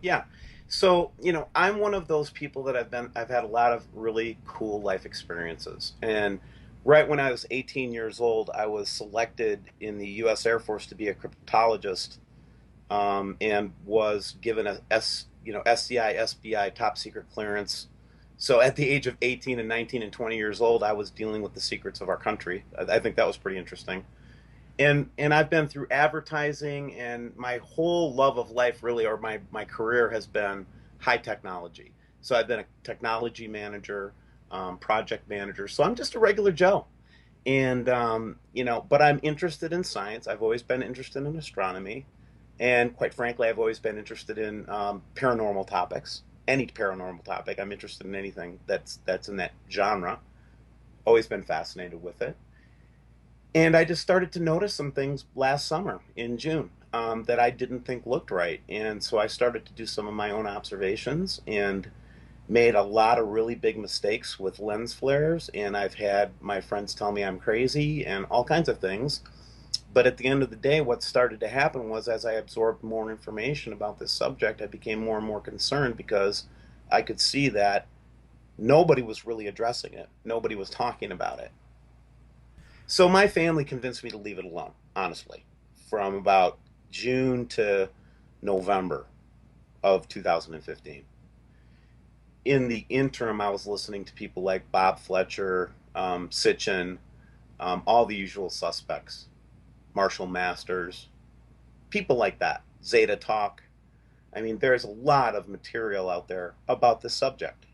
Yeah. So, I'm one of those people that I've had a lot of really cool life experiences. And right when I was 18 years old, I was selected in the US Air Force to be a cryptologist, and was given a SCI, SBI top secret clearance. So at the age of 18 and 19 and 20 years old, I was dealing with the secrets of our country. I think that was pretty interesting. And I've been through advertising, and my whole love of life really, or my career, has been high technology. So I've been a technology manager, project manager. So I'm just a regular Joe. And but I'm interested in science. I've always been interested in astronomy, and quite frankly, I've always been interested in paranormal topics. Any paranormal topic, I'm interested in anything that's in that genre. Always been fascinated with it. And I just started to notice some things last summer in June, that I didn't think looked right. And so I started to do some of my own observations and made a lot of really big mistakes with lens flares. And I've had my friends tell me I'm crazy and all kinds of things. But at the end of the day, what started to happen was, as I absorbed more information about this subject, I became more and more concerned because I could see that nobody was really addressing it, nobody was talking about it. So my family convinced me to leave it alone, honestly, from about June to November of 2015. In the interim, I was listening to people like Bob Fletcher, Sitchin, all the usual suspects, Marshall Masters, people like that, Zeta Talk. I mean, there's a lot of material out there about this subject.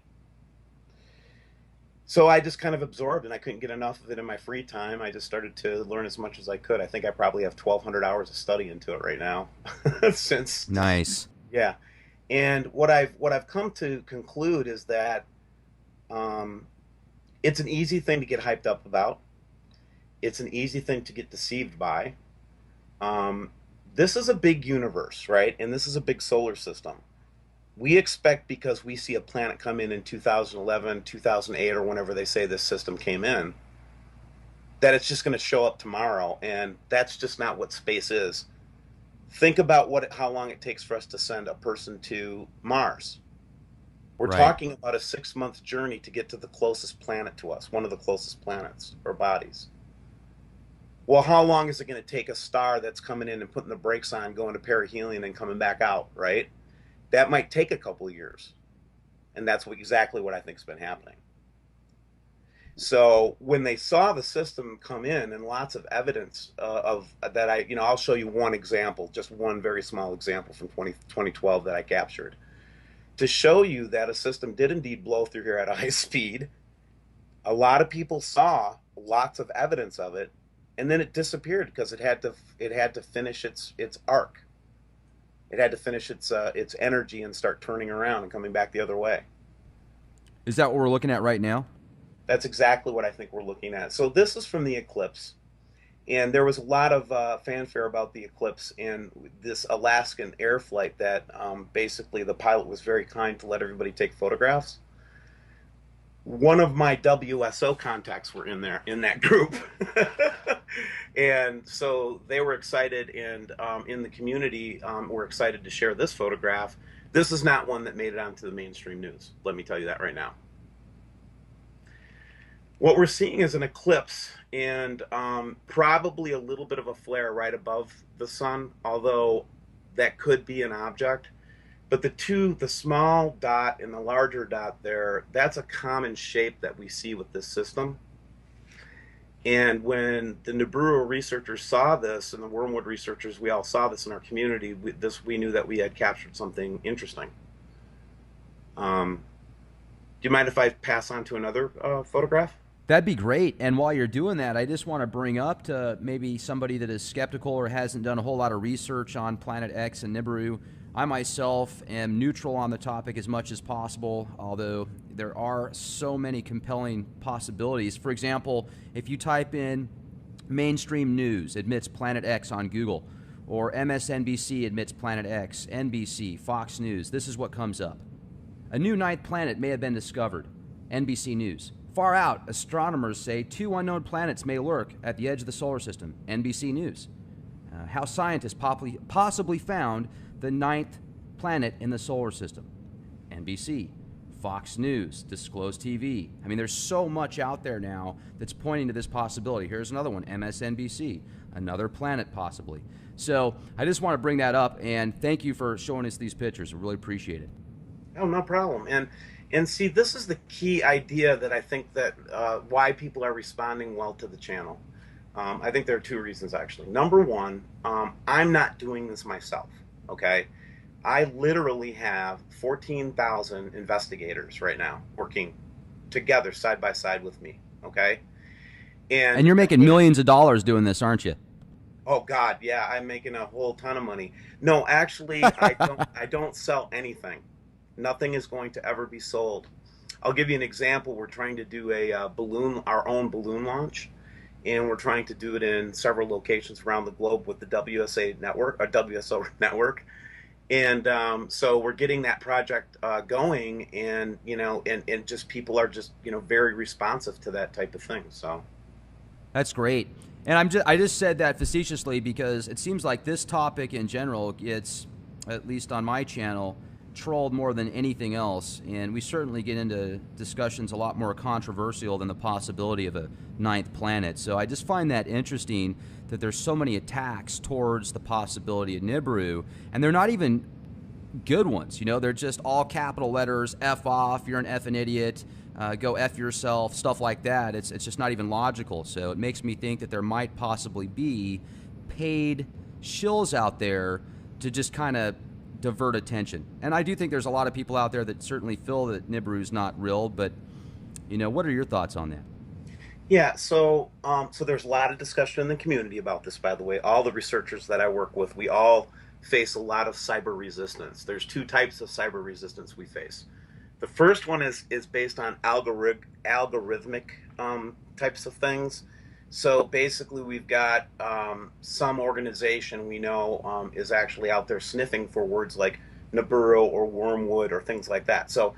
So I just kind of absorbed, and I couldn't get enough of it in my free time. I just started to learn as much as I could. I think I probably have 1,200 hours of study into it right now. Since, Nice. yeah. And what I've come to conclude is that, um, it's an easy thing to get hyped up about. It's an easy thing to get deceived by. Um, this is a big universe, right? And this is a big solar system. We expect, because we see a planet come in 2011, 2008, or whenever they say this system came in, that it's just going to show up tomorrow. And that's just not what space is. Think about how long it takes for us to send a person to Mars. We're Right. talking about a 6 month journey to get to the closest planet to us, one of the closest planets or bodies. Well, how long is it going to take a star that's coming in and putting the brakes on, going to perihelion and coming back out, right? That might take a couple of years. And that's exactly what I think has been happening. So when they saw the system come in, and lots of evidence, of that, I'll show you one example, just one very small example from 2012 that I captured to show you that a system did indeed blow through here at a high speed. A lot of people saw lots of evidence of it, and then it disappeared because it had to finish its arc. It had to finish its energy and start turning around and coming back the other way. Is that what we're looking at right now? That's exactly what I think we're looking at. So this is from the eclipse, and there was a lot of fanfare about the eclipse and this Alaskan air flight that, basically the pilot was very kind to let everybody take photographs. One of my WSO contacts were in there in that group. And so they were excited, and in the community, were excited to share this photograph. This is not one that made it onto the mainstream news. Let me tell you that right now. What we're seeing is an eclipse, and probably a little bit of a flare right above the sun, although that could be an object. But the small dot and the larger dot there, that's a common shape that we see with this system. And when the Nibiru researchers saw this, and the Wormwood researchers, we all saw this in our community. We knew that we had captured something interesting. Um, do you mind if I pass on to another photograph? That'd be great. And while you're doing that, I just want to bring up to maybe somebody that is skeptical or hasn't done a whole lot of research on Planet X and Nibiru. I myself am neutral on the topic as much as possible, although there are so many compelling possibilities. For example, if you type in mainstream news admits Planet X on Google, or MSNBC admits Planet X, NBC, Fox News, this is what comes up. A new ninth planet may have been discovered. NBC News. Far out, astronomers say two unknown planets may lurk at the edge of the solar system. NBC News. How scientists possibly found the ninth planet in the solar system. NBC, Fox News, Disclosed TV. I mean, there's so much out there now that's pointing to this possibility. Here's another one, MSNBC, another planet possibly. So I just want to bring that up, and thank you for showing us these pictures. I really appreciate it. Oh, no problem. And see, this is the key idea that I think that why people are responding well to the channel. I think there are two reasons actually. Number one, I'm not doing this myself. Okay, I literally have 14,000 investigators right now working together side by side with me. Okay, And and you're making millions of dollars doing this, aren't you? oh God, yeah, I'm making a whole ton of money. No, actually, I don't. I don't sell anything. Nothing is going to ever be sold. I'll give you an example. We're trying to do a balloon, our own balloon launch, and we're trying to do it in several locations around the globe with the WSA network, or WSO network. And so we're getting that project going, and and just people are just very responsive to that type of thing. So That's great. And I just said that facetiously because it seems like this topic in general gets, at least on my channel, trolled more than anything else. And we certainly get into discussions a lot more controversial than the possibility of a ninth planet. So I just find that interesting that there's so many attacks towards the possibility of Nibiru, and they're not even good ones. They're just all capital letters, F off, you're an effing idiot, go F yourself, stuff like that. It's just not even logical. So it makes me think that there might possibly be paid shills out there to just kind of divert attention. And I do think there's a lot of people out there that certainly feel that Nibiru is not real, but what are your thoughts on that? yeah, so there's a lot of discussion in the community about this. By the way, all the researchers that I work with, we all face a lot of cyber resistance. There's two types of cyber resistance we face. The first one is based on algorithmic types of things. So basically, we've got some organization we know is actually out there sniffing for words like Nibiru or wormwood or things like that. So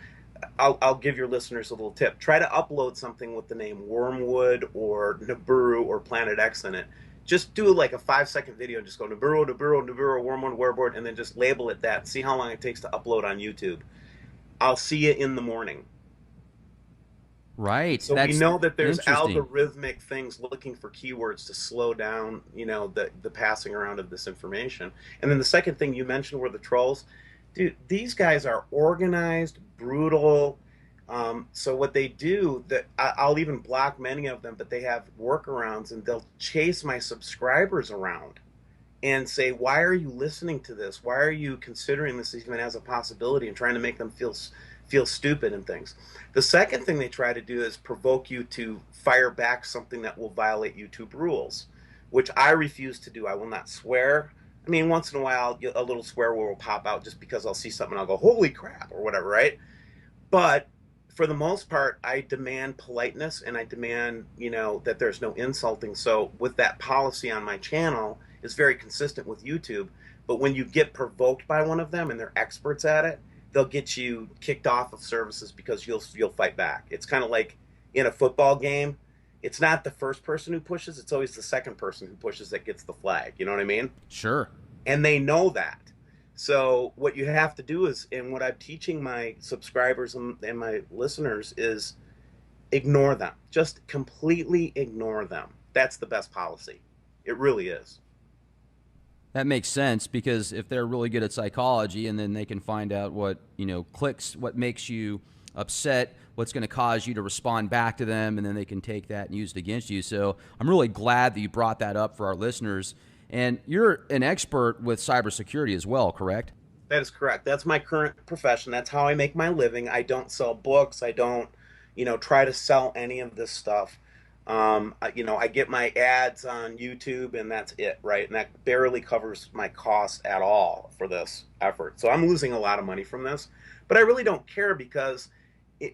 I'll give your listeners a little tip. Try to upload something with the name wormwood or Nibiru or Planet X in it. Just do like a 5-second video and just go Nibiru, Nibiru, Nibiru, wormwood, wormwood, and then just label it that. See how long it takes to upload on YouTube. I'll see you in the morning. Right. So we That's know that there's interesting. algorithmic things looking for keywords to slow down, the passing around of this information. And then the second thing you mentioned were the trolls. Dude, these guys are organized, brutal. So what they do, that I'll even block many of them, but they have workarounds, and they'll chase my subscribers around and say, "Why are you listening to this? Why are you considering this even as a possibility?" and trying to make them feel stupid and things. The second thing they try to do is provoke you to fire back something that will violate YouTube rules, which I refuse to do. I will not swear. I mean, once in a while, a little swear word will pop out just because I'll see something and I'll go, "Holy crap," or whatever, right? But for the most part, I demand politeness, and I demand, that there's no insulting. So with that policy on my channel is very consistent with YouTube. But when you get provoked by one of them and they're experts at it, they'll get you kicked off of services because you'll fight back. It's kind of like in a football game. It's not the first person who pushes, it's always the second person who pushes that gets the flag. You know what I mean? Sure. And they know that. So what you have to do is, and what I'm teaching my subscribers and my listeners is, ignore them. Just completely ignore them. That's the best policy. It really is. That makes sense because if they're really good at psychology and then they can find out what, clicks, what makes you upset, what's going to cause you to respond back to them, and then they can take that and use it against you. So I'm really glad that you brought that up for our listeners. And you're an expert with cybersecurity as well, correct? That is correct. That's my current profession. That's how I make my living. I don't sell books. I don't, try to sell any of this stuff. I get my ads on YouTube, and that's it, right? And that barely covers my costs at all for this effort. So I'm losing a lot of money from this, but I really don't care because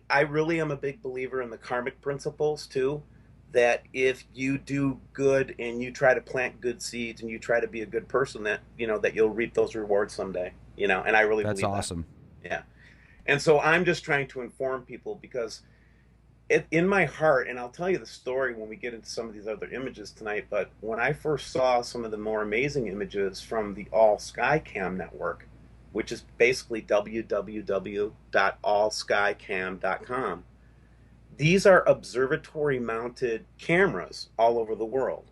I really am a big believer in the karmic principles too. That if you do good and you try to plant good seeds and you try to be a good person, that that you'll reap those rewards someday. And I really That's believe that. awesome. Yeah. And so I'm just trying to inform people because in my heart, and I'll tell you the story when we get into some of these other images tonight, but when I first saw some of the more amazing images from the All Sky Cam network, which is basically www.allskycam.com. These are observatory mounted cameras all over the world.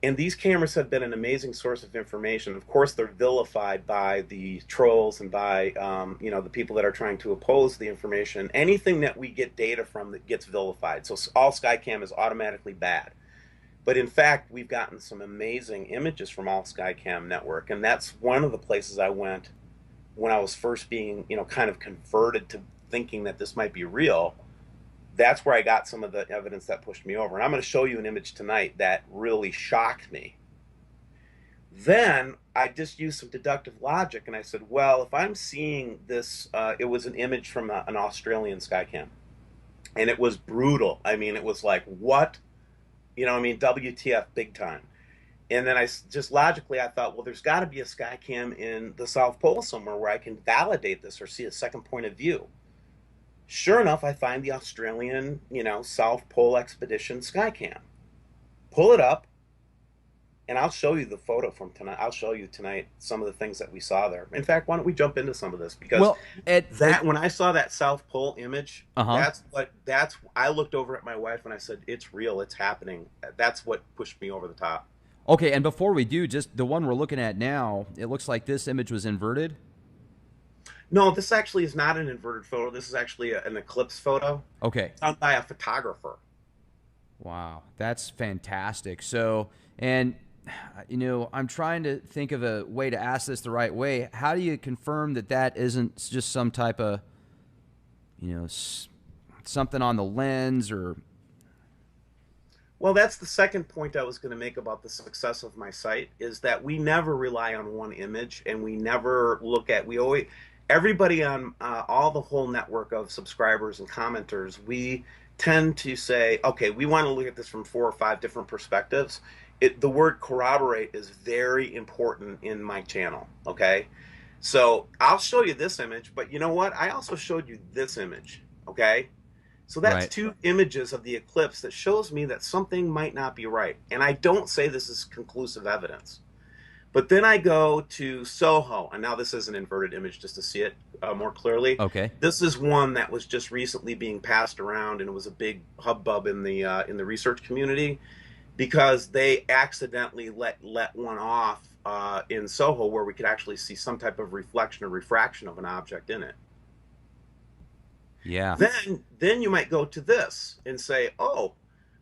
And these cameras have been an amazing source of information. Of course, they're vilified by the trolls and by the people that are trying to oppose the information. Anything that we get data from that gets vilified. So all Skycam is automatically bad. But in fact, we've gotten some amazing images from All Skycam Network, and that's one of the places I went when I was first being, kind of converted to thinking that this might be real. That's where I got some of the evidence that pushed me over. And I'm going to show you an image tonight that really shocked me. Then I just used some deductive logic and I said, well, if I'm seeing this, it was an image from an Australian Skycam. And it was brutal. I mean, it was like, what? WTF big time. And then I just logically, I thought, well, there's got to be a Skycam in the South Pole somewhere where I can validate this or see a second point of view. Sure enough, I find the Australian, South Pole Expedition Skycam. Pull it up, and I'll show you the photo from tonight. I'll show you tonight some of the things that we saw there. In fact, why don't we jump into some of this? Because when I saw that South Pole image, I looked over at my wife and I said, it's real, it's happening. That's what pushed me over the top. Okay, and before we do, just the one we're looking at now, it looks like this image was inverted. No, this actually is not an inverted photo. This is actually an eclipse photo. Okay. Done by a photographer. Wow, that's fantastic. So, and, I'm trying to think of a way to ask this the right way. How do you confirm that that isn't just some type of, something on the lens or... Well, that's the second point I was going to make about the success of my site, is that we never rely on one image, and we never look at, everybody on the whole network of subscribers and commenters, we tend to say, okay, we want to look at this from 4 or 5 different perspectives. The word corroborate is very important in my channel, okay? So I'll show you this image, but you know what? I also showed you this image, okay? So that's right. 2 images of the eclipse that shows me that something might not be right. And I don't say this is conclusive evidence. But then I go to Soho, and now this is an inverted image just to see it more clearly. Okay. This is one that was just recently being passed around, and it was a big hubbub in the research community because they accidentally let one off in Soho where we could actually see some type of reflection or refraction of an object in it. Yeah. Then you might go to this and say, oh,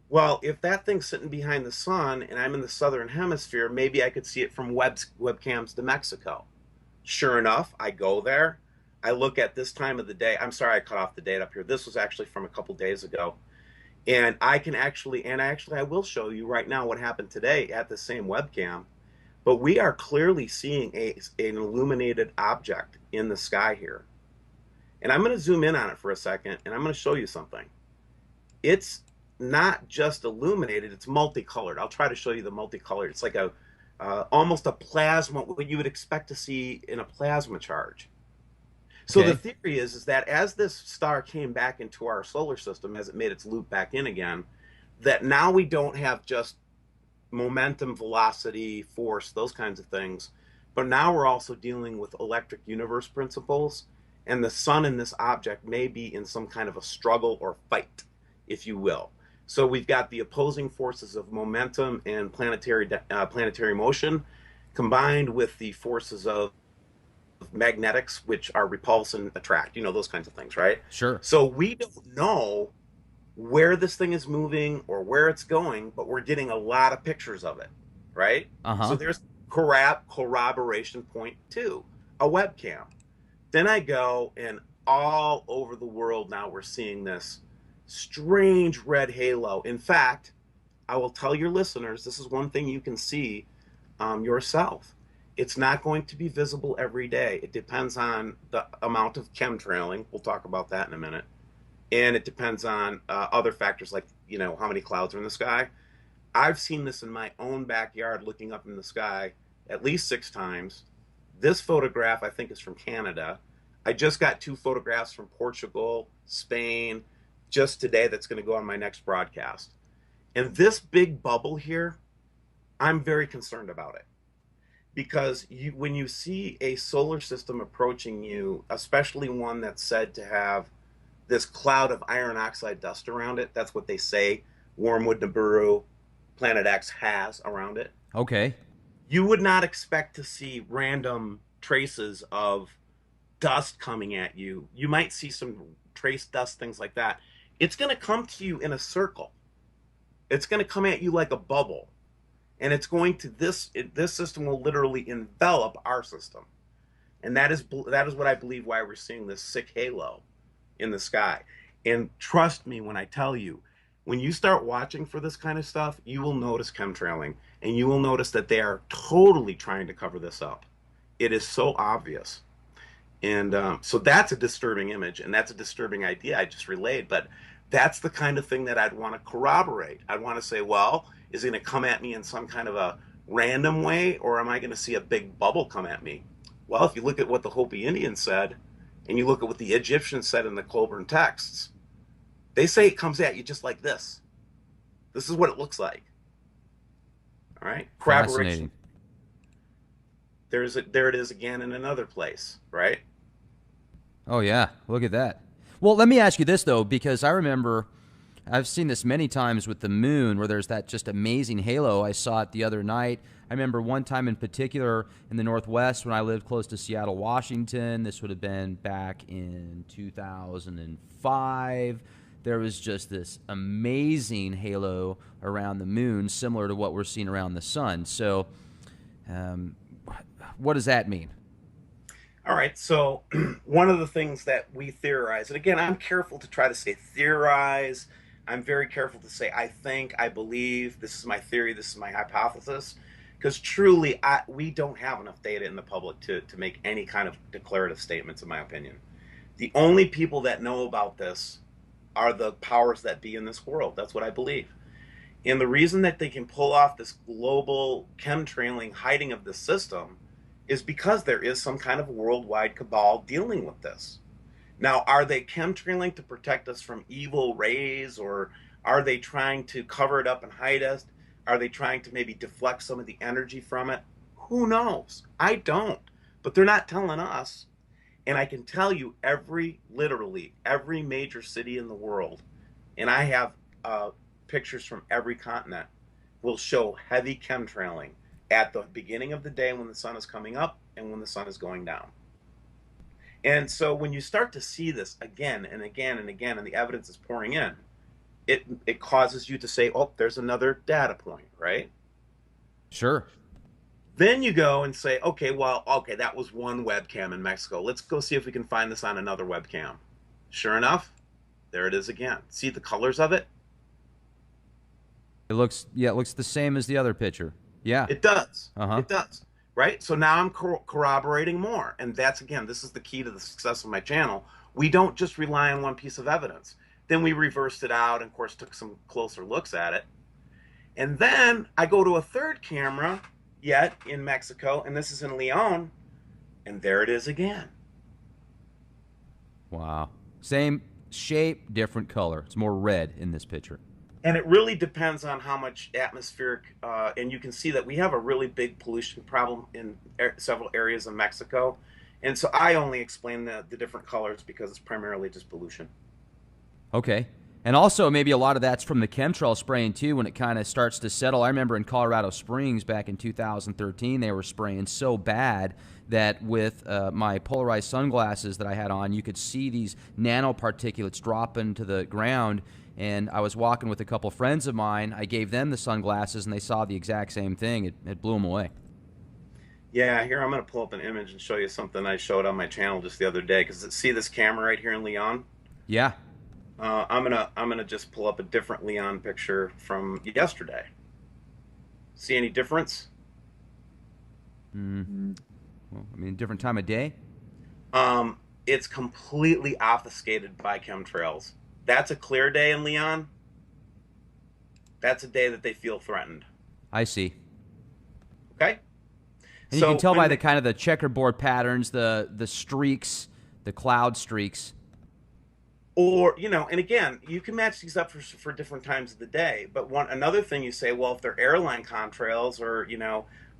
well, if that thing's sitting behind the sun and I'm in the southern hemisphere, maybe I could see it from webcams to Mexico. Sure enough, I go there. I look at this time of the day. I'm sorry I cut off the date up here. This was actually from a couple days ago. And I will show you right now what happened today at the same webcam. But we are clearly seeing an illuminated object in the sky here. And I'm going to zoom in on it for a second, and I'm going to show you something. It's not just illuminated, it's multicolored. I'll try to show you the multicolored. It's like almost a plasma, what you would expect to see in a plasma charge. So the theory is that as this star came back into our solar system, as it made its loop back in again, that now we don't have just momentum, velocity, force, those kinds of things, but now we're also dealing with electric universe principles, and the sun and this object may be in some kind of a struggle or fight, if you will. So we've got the opposing forces of momentum and planetary motion combined with the forces of magnetics, which are repulse and attract, those kinds of things, right? Sure. So we don't know where this thing is moving or where it's going, but we're getting a lot of pictures of it, right? So there's corroboration point 2, a webcam. Then I go, and all over the world now we're seeing this strange red halo. In fact, I will tell your listeners, this is one thing you can see yourself. It's not going to be visible every day. It depends on the amount of chemtrailing. We'll talk about that in a minute. And it depends on other factors like, how many clouds are in the sky. I've seen this in my own backyard looking up in the sky at least 6 times. This photograph, I think, is from Canada. I just got 2 photographs from Portugal, Spain, just today that's going to go on my next broadcast. And this big bubble here, I'm very concerned about it. because when you see a solar system approaching you, especially one that's said to have this cloud of iron oxide dust around it, that's what they say Wormwood Nibiru, Planet X has around it. Okay. You would not expect to see random traces of dust coming at you. You might see some trace dust, things like that. It's going to come to you in a circle. It's going to come at you like a bubble, and it's going to this system will literally envelop our system, and that is what I believe why we're seeing this sick halo in the sky. And trust me when I tell you, when you start watching for this kind of stuff, you will notice chemtrailing, and you will notice that they are totally trying to cover this up. It is so obvious. And so that's a disturbing image, and that's a disturbing idea I just relayed. But that's the kind of thing that I'd want to corroborate. I'd want to say, well, is it going to come at me in some kind of a random way, or am I going to see a big bubble come at me? Well, if you look at what the Hopi Indians said, and you look at what the Egyptians said in the Colburn texts, they say it comes at you just like this. This is what it looks like. All right, corroboration. Fascinating. There it is again in another place, right? Oh yeah, look at that. Well, let me ask you this though, because I remember I've seen this many times with the moon, where there's that just amazing halo. I saw it the other night. I remember one time in particular in the Northwest when I lived close to Seattle, Washington. This would have been back in 2005. There was just this amazing halo around the moon, similar to what we're seeing around the sun. So, what does that mean? All right, so one of the things that we theorize, and again, I'm careful to try to say theorize. I'm very careful to say I think, I believe, this is my theory, this is my hypothesis, because truly, we don't have enough data in the public to make any kind of declarative statements, in my opinion. The only people that know about this are the powers that be in this world. That's what I believe. And the reason that they can pull off this global chemtrailing hiding of the system is because there is some kind of worldwide cabal dealing with this. Now, are they chemtrailing to protect us from evil rays, or are they trying to cover it up and hide us? Are they trying to maybe deflect some of the energy from it? Who knows? I don't. But they're not telling us. And I can tell you literally every major city in the world, and I have pictures from every continent, will show heavy chemtrailing at the beginning of the day when the sun is coming up and when the sun is going down. And so when you start to see this again and again and again, and the evidence is pouring in, it causes you to say, oh, there's another data point, right? Sure. Then you go and say, okay, well, okay, that was one webcam in Mexico. Let's go see if we can find this on another webcam. Sure enough, there it is again. See the colors of it? It looks the same as the other picture. Yeah. It does. Uh-huh. It does. Right? So now I'm corroborating more. And that's, again, this is the key to the success of my channel. We don't just rely on one piece of evidence. Then we reversed it out and, of course, took some closer looks at it. And then I go to a third camera yet in Mexico, and this is in Leon, and there it is again. Wow. Same shape, different color. It's more red in this picture. And it really depends on how much atmospheric, and you can see that we have a really big pollution problem in several areas of Mexico. And so I only explain the different colors because it's primarily just pollution. Okay. And also maybe a lot of that's from the chemtrail spraying too when it kind of starts to settle. I remember in Colorado Springs back in 2013, they were spraying so bad that with my polarized sunglasses that I had on, you could see these nanoparticulates dropping to the ground. And I was walking with a couple friends of mine. I gave them the sunglasses, and they saw the exact same thing. It blew them away. Yeah, here I'm going to pull up an image and show you something I showed on my channel just the other day. Because see this camera right here in Leon? Yeah. I'm gonna just pull up a different Leon picture from yesterday. See any difference? Well, I mean, different time of day. It's completely obfuscated by chemtrails. That's a clear day in Leon. That's a day that they feel threatened. I see. Okay. And you can tell by the kind of the checkerboard patterns, the streaks, the cloud streaks. Or, and again, you can match these up for different times of the day. But another thing you say, well, if they're airline contrails or,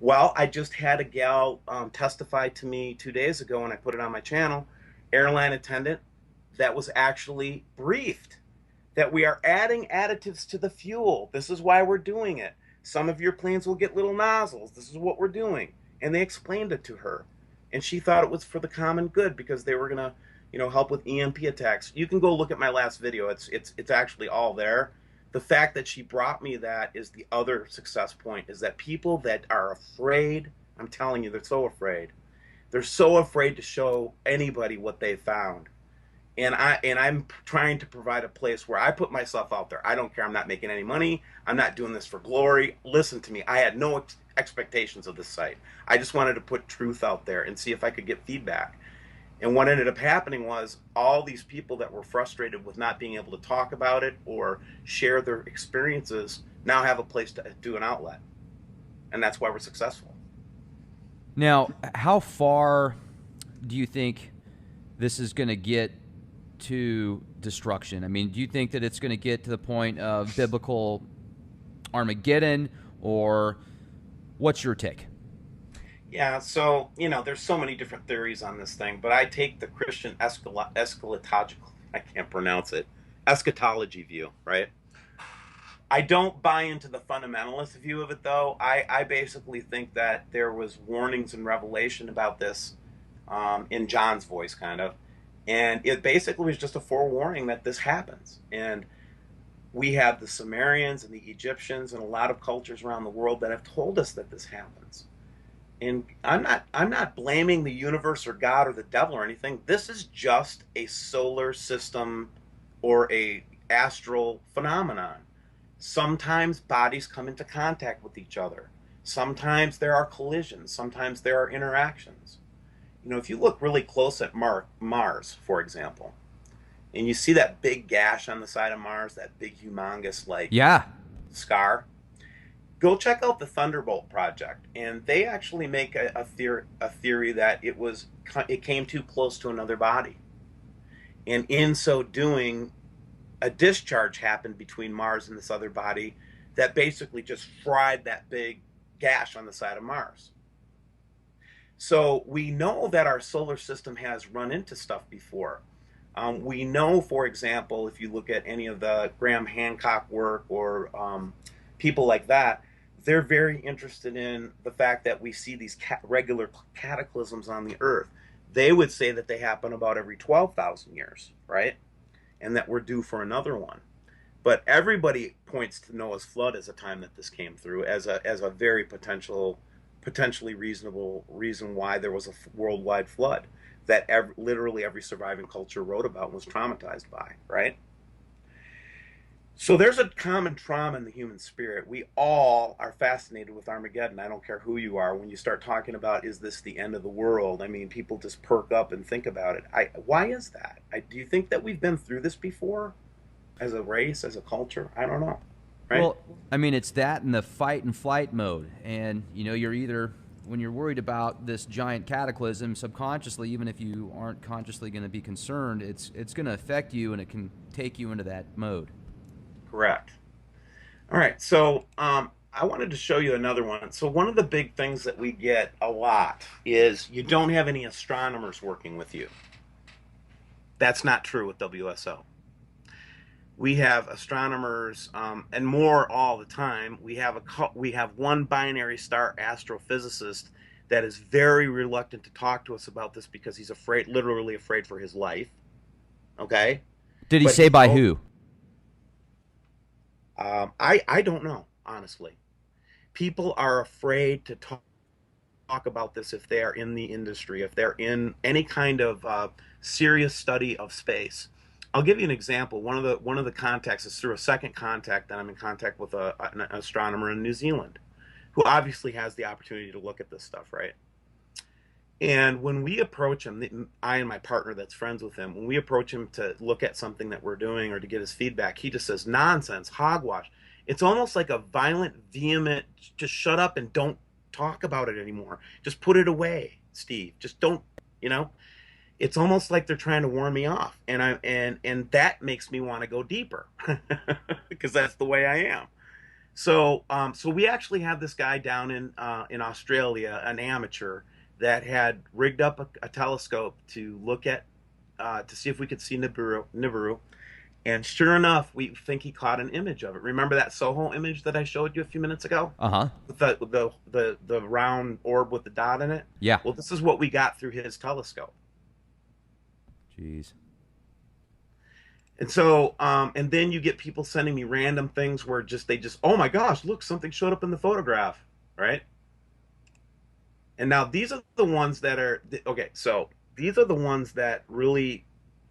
Well, I just had a gal testify to me 2 days ago, and I put it on my channel. Airline attendant that was actually briefed that we are adding additives to the fuel. This is why we're doing it. Some of your planes will get little nozzles. This is what we're doing. And they explained it to her. And she thought it was for the common good because they were going to, help with EMP attacks. You can go look at my last video. It's actually all there. The fact that she brought me that is the other success point, is that people that are afraid, I'm telling you, they're so afraid. They're so afraid to show anybody what they found. And I'm trying to provide a place where I put myself out there. I don't care. I'm not making any money. I'm not doing this for glory. Listen to me. I had no expectations of this site. I just wanted to put truth out there and see if I could get feedback. And what ended up happening was all these people that were frustrated with not being able to talk about it or share their experiences now have a place to do an outlet. And that's why we're successful. Now, how far do you think this is going to get to destruction? I mean, do you think that it's going to get to the point of biblical Armageddon, or what's your take? Yeah, so, there's so many different theories on this thing, but I take the Christian eschatological, I can't pronounce it, eschatology view, right? I don't buy into the fundamentalist view of it, though. I basically think that there was warnings in Revelation about this, in John's voice, kind of. And it basically was just a forewarning that this happens. And we have the Sumerians and the Egyptians and a lot of cultures around the world that have told us that this happens. And I'm not blaming the universe or God or the devil or anything. This is just a solar system or a astral phenomenon. Sometimes bodies come into contact with each other. Sometimes there are collisions. Sometimes there are interactions. If you look really close at Mars, for example, and you see that big gash on the side of Mars, that big humongous Yeah. scar, go check out the Thunderbolt project, and they actually make a theory that it came too close to another body, and in so doing, a discharge happened between Mars and this other body that basically just fried that big gash on the side of Mars. So we know that our solar system has run into stuff before. We know, for example, if you look at any of the Graham Hancock work or people like that, they're very interested in the fact that we see these regular cataclysms on the Earth. They would say that they happen about every 12,000 years, right? And that we're due for another one. But everybody points to Noah's flood as a time that this came through as a very potentially reasonable reason why there was a worldwide flood that literally every surviving culture wrote about and was traumatized by, right? So there's a common trauma in the human spirit. We all are fascinated with Armageddon. I don't care who you are. When you start talking about, is this the end of the world? I mean, people just perk up and think about it. Why is that? Do you think that we've been through this before as a race, as a culture? I don't know. Right? Well, I mean, it's that and the fight and flight mode. And, you're either, when you're worried about this giant cataclysm, subconsciously, even if you aren't consciously going to be concerned, it's going to affect you, and it can take you into that mode. Correct. All right. So I wanted to show you another one. So one of the big things that we get a lot is you don't have any astronomers working with you. That's not true with WSO. We have astronomers and more all the time. We have one binary star astrophysicist that is very reluctant to talk to us about this because he's afraid, literally afraid for his life. Okay. Did he But say by who? I don't know, honestly. People are afraid to talk about this if they are in the industry, if they're in any kind of serious study of space. I'll give you an example. One of the contacts is through a second contact that I'm in contact with an astronomer in New Zealand, who obviously has the opportunity to look at this stuff, right? And when we approach him, I and my partner that's friends with him, when we approach him to look at something that we're doing or to get his feedback, he just says, nonsense, hogwash. It's almost like a violent, vehement, just shut up and don't talk about it anymore. Just put it away, Steve. Just don't, you know? It's almost like they're trying to warn me off. And that makes me want to go deeper because that's the way I am. So we actually had this guy down in Australia, an amateur, that had rigged up a telescope to look at to see if we could see Nibiru. And sure enough, we think he caught an image of it. Remember that Soho image that I showed you a few minutes ago? Uh huh. With the round orb with the dot in it? Yeah. Well, this is what we got through his telescope. Jeez. And so, and then you get people sending me random things where oh my gosh, look, something showed up in the photograph, right? And now these are the ones that are okay. So these are the ones that really,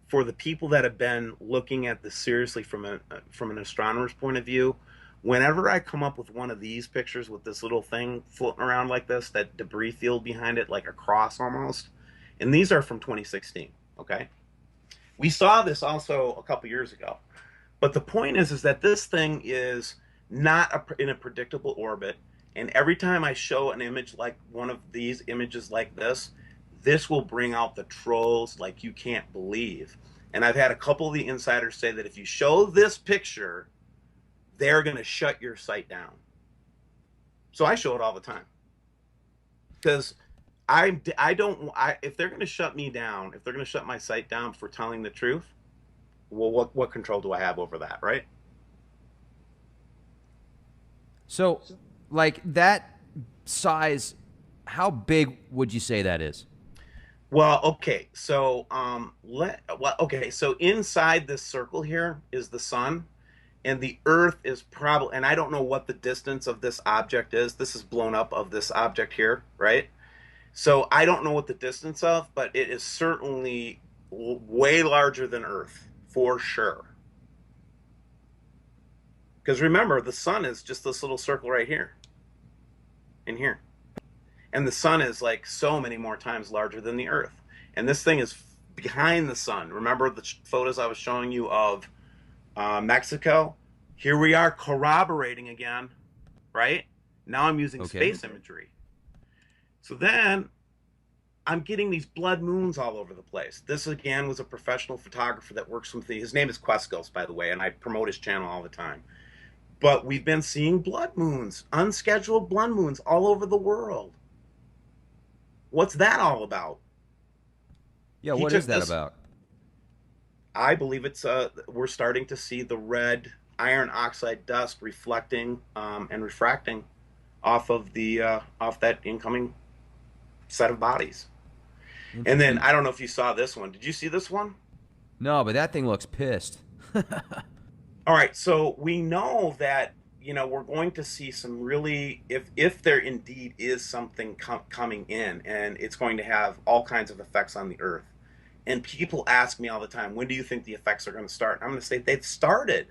for the people that have been looking at this seriously from an astronomer's point of view. Whenever I come up with one of these pictures with this little thing floating around like this, that debris field behind it, like a cross almost, and these are from 2016. Okay, we saw this also a couple years ago, but the point is that this thing is not in a predictable orbit. And every time I show an image like one of these images like this will bring out the trolls like you can't believe. And I've had a couple of the insiders say that if you show this picture, they're going to shut your site down. So I show it all the time because I don't if they're going to shut me down, if they're going to shut my site down for telling the truth, well, what control do I have over that, right? So, like that size, how big would you say that is? Well, okay. So okay, so inside this circle here is the sun, and the earth is probably, and I don't know what the distance of this object is. This is blown up of this object here, right? So I don't know what the distance of, but it is certainly way larger than earth for sure. Because remember, the sun is just this little circle right here, in here. And the sun is like so many more times larger than the earth. And this thing is behind the sun. Remember the photos I was showing you of Mexico? Here we are corroborating again, right? Now I'm using Okay. space imagery. So then I'm getting these blood moons all over the place. This again was a professional photographer that works with me. His name is Questos, by the way, and I promote his channel all the time. But we've been seeing blood moons, unscheduled blood moons all over the world. What's that all about? Yeah. He What is took that this. about? I believe it's we're starting to see the red iron oxide dust reflecting and refracting off of the off that incoming set of bodies. And then Interesting. I don't know if you saw this one. Did you see this one? No, but that thing looks pissed. All right, so we know that we're going to see some really, if there indeed is something coming in, and it's going to have all kinds of effects on the Earth. And people ask me all the time, when do you think the effects are going to start? I'm going to say they've started.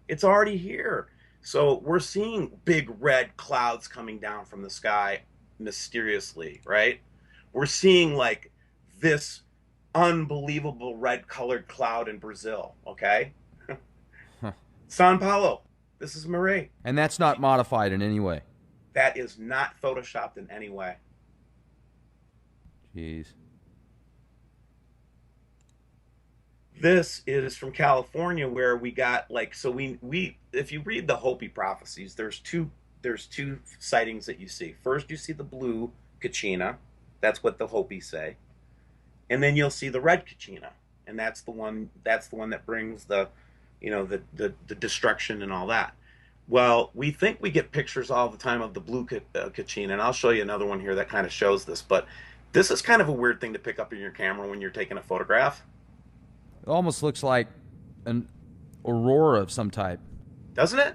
It's already here. So we're seeing big red clouds coming down from the sky mysteriously, right? We're seeing like this unbelievable red colored cloud in Brazil, okay? Huh. Sao Paulo. This is Marie. And that's not modified in any way. That is not photoshopped in any way. Jeez. This is from California where we got like so we if you read the Hopi prophecies, there's two sightings that you see. First you see the blue Kachina. That's what the Hopi say. And then you'll see the red Kachina. And that's the one that brings the destruction and all that. Well, we think we get pictures all the time of the blue Kachina, and I'll show you another one here that kind of shows this. But this is kind of a weird thing to pick up in your camera when you're taking a photograph, It almost looks like an aurora of some type. doesn't it?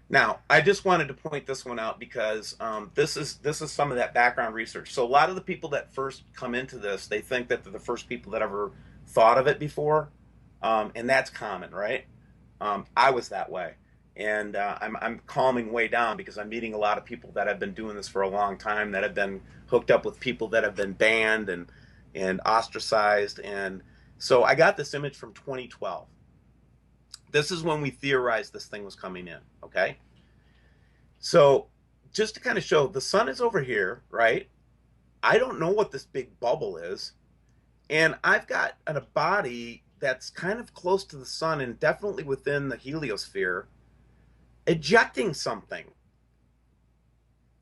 Now, I just wanted to point this one out because this is some of that background research. So a lot of the people that first come into this, they think that they're the first people that ever thought of it before, and that's common, right? I was that way, and I'm calming way down because I'm meeting a lot of people that have been doing this for a long time, that have been hooked up with people that have been banned and ostracized, and so I got this image from 2012. This is when we theorized this thing was coming in, okay? So just to kind of show, the sun is over here, right? I don't know what this big bubble is. And I've got a body that's kind of close to the sun and definitely within the heliosphere ejecting something.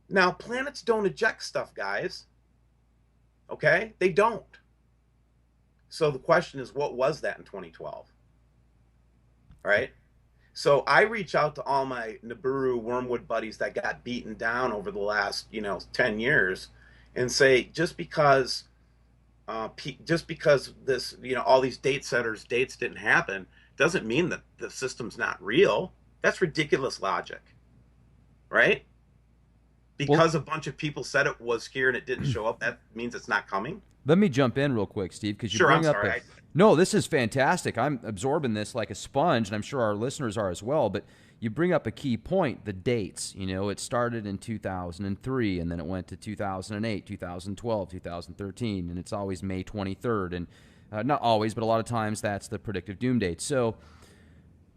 Now, planets don't eject stuff, guys. Okay? They don't. So the question is, what was that in 2012? Right? So I reach out to all my Nibiru wormwood buddies that got beaten down over the last, 10 years and say, just because this, all these date setters dates didn't happen, doesn't mean that the system's not real. That's ridiculous logic, right? Well, Because a bunch of people said it was here and it didn't show up, that means it's not coming. let me jump in real quick, Steve, because you Sure, I'm bring up sorry. a. No, this is fantastic. I'm absorbing this like a sponge, and I'm sure our listeners are as well. But you bring up a key point, the dates. It started in 2003, and then it went to 2008, 2012, 2013, and it's always May 23rd. And not always, but a lot of times that's the predictive doom date. So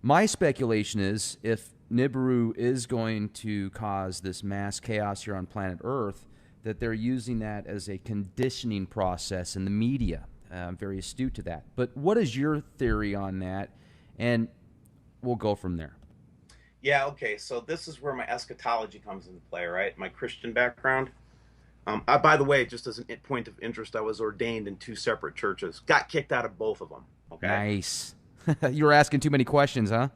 my speculation is if Nibiru is going to cause this mass chaos here on planet Earth, that they're using that as a conditioning process in the media. I'm very astute to that. But what is your theory on that? And we'll go from there. Yeah, okay. So this is where my eschatology comes into play, right? My Christian background. By the way, just as a point of interest, I was ordained in two separate churches. Got kicked out of both of them. Okay. Nice. You were asking too many questions, huh?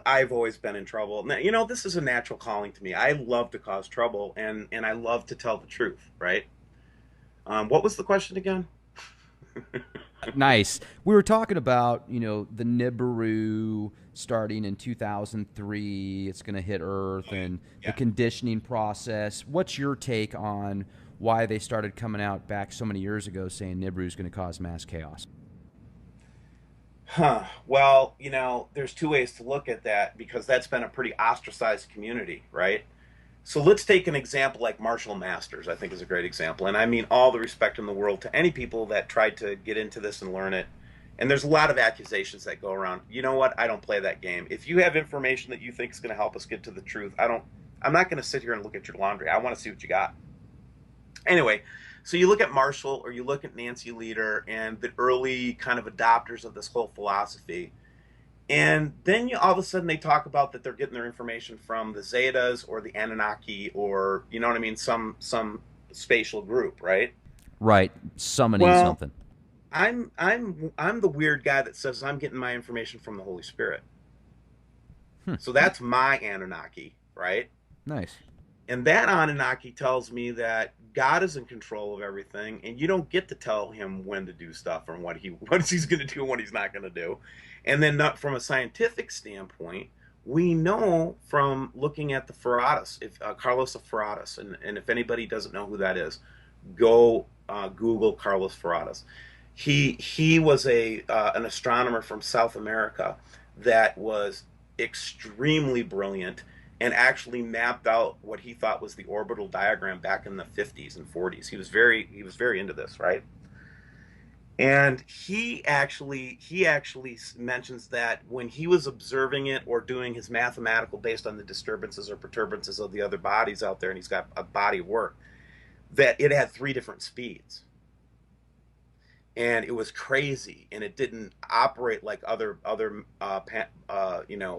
I've always been in trouble. Now, this is a natural calling to me. I love to cause trouble, and I love to tell the truth, right? What was the question again? Nice. We were talking about, the Nibiru starting in 2003. It's going to hit Earth and the Yeah. conditioning process. What's your take on why they started coming out back so many years ago saying Nibiru is going to cause mass chaos? Huh. Well, there's two ways to look at that because that's been a pretty ostracized community, right? So let's take an example like Marshall Masters, I think is a great example. And I mean all the respect in the world to any people that tried to get into this and learn it. And there's a lot of accusations that go around. You know what? I don't play that game. If you have information that you think is going to help us get to the truth, I'm not going to sit here and look at your laundry. I want to see what you got. Anyway, so you look at Marshall or you look at Nancy Leader and the early kind of adopters of this whole philosophy. And then all of a sudden they talk about that they're getting their information from the Zetas or the Anunnaki or you know what I mean, some spatial group, right? Right. Summoning Well, something. I'm the weird guy that says I'm getting my information from the Holy Spirit. Hmm. So that's my Anunnaki, right? Nice. And that Anunnaki tells me that God is in control of everything, and you don't get to tell him when to do stuff or what he's going to do and what he's not going to do. And then, not from a scientific standpoint, we know from looking at the Ferratus, if Carlos of Ferratus, and if anybody doesn't know who that is, go Google Carlos Ferratus. He was an astronomer from South America that was extremely brilliant and actually mapped out what he thought was the orbital diagram back in the 50s and 40s. He was very into this, right? And he actually mentions that when he was observing it or doing his mathematical based on the disturbances or perturbances of the other bodies out there, and he's got a body of work, that it had three different speeds and it was crazy and it didn't operate like other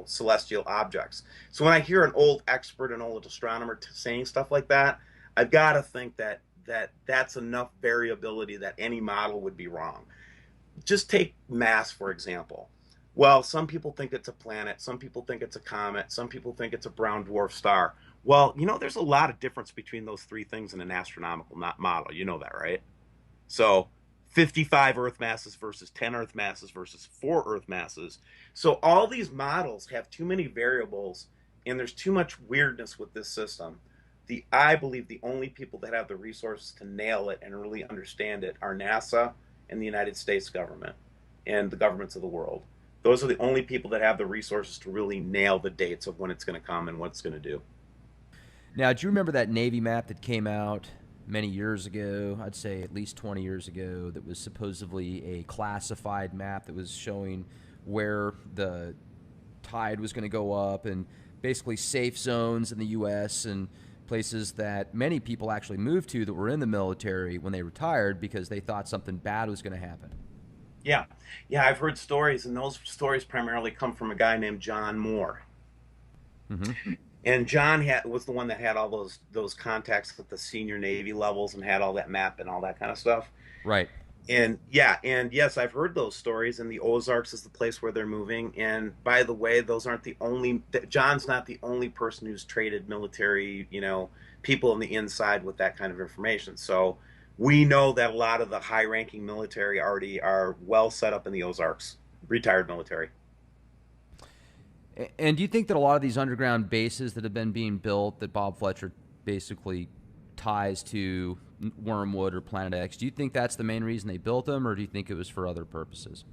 celestial objects. So when I hear an old expert, an old astronomer saying stuff like that, I've got to think that's enough variability that any model would be wrong. Just take mass for example. Well, some people think it's a planet, some people think it's a comet, some people think it's a brown dwarf star. Well, there's a lot of difference between those three things in an astronomical model. You know that, right? So 55 Earth masses versus 10 Earth masses versus 4 Earth masses. So all these models have too many variables and there's too much weirdness with this system. I believe the only people that have the resources to nail it and really understand it are NASA and the United States government and the governments of the world. Those are the only people that have the resources to really nail the dates of when it's going to come and what it's going to do. Now, do you remember that Navy map that came out many years ago? I'd say at least 20 years ago, that was supposedly a classified map that was showing where the tide was going to go up and basically safe zones in the U.S. and places that many people actually moved to that were in the military when they retired because they thought something bad was going to happen. Yeah, yeah, I've heard stories, and those stories primarily come from a guy named John Moore. Hmm. And was the one that had all those contacts at the senior Navy levels and had all that map and all that kind of stuff. Right. And yeah, and yes, I've heard those stories. And the Ozarks is the place where they're moving. And by the way, those aren't the only. John's not the only person who's traded military, people on the inside with that kind of information. So we know that a lot of the high-ranking military already are well set up in the Ozarks, retired military. And do you think that a lot of these underground bases that have been being built, that Bob Fletcher basically ties to Wormwood or Planet X, do you think that's the main reason they built them, or do you think it was for other purposes?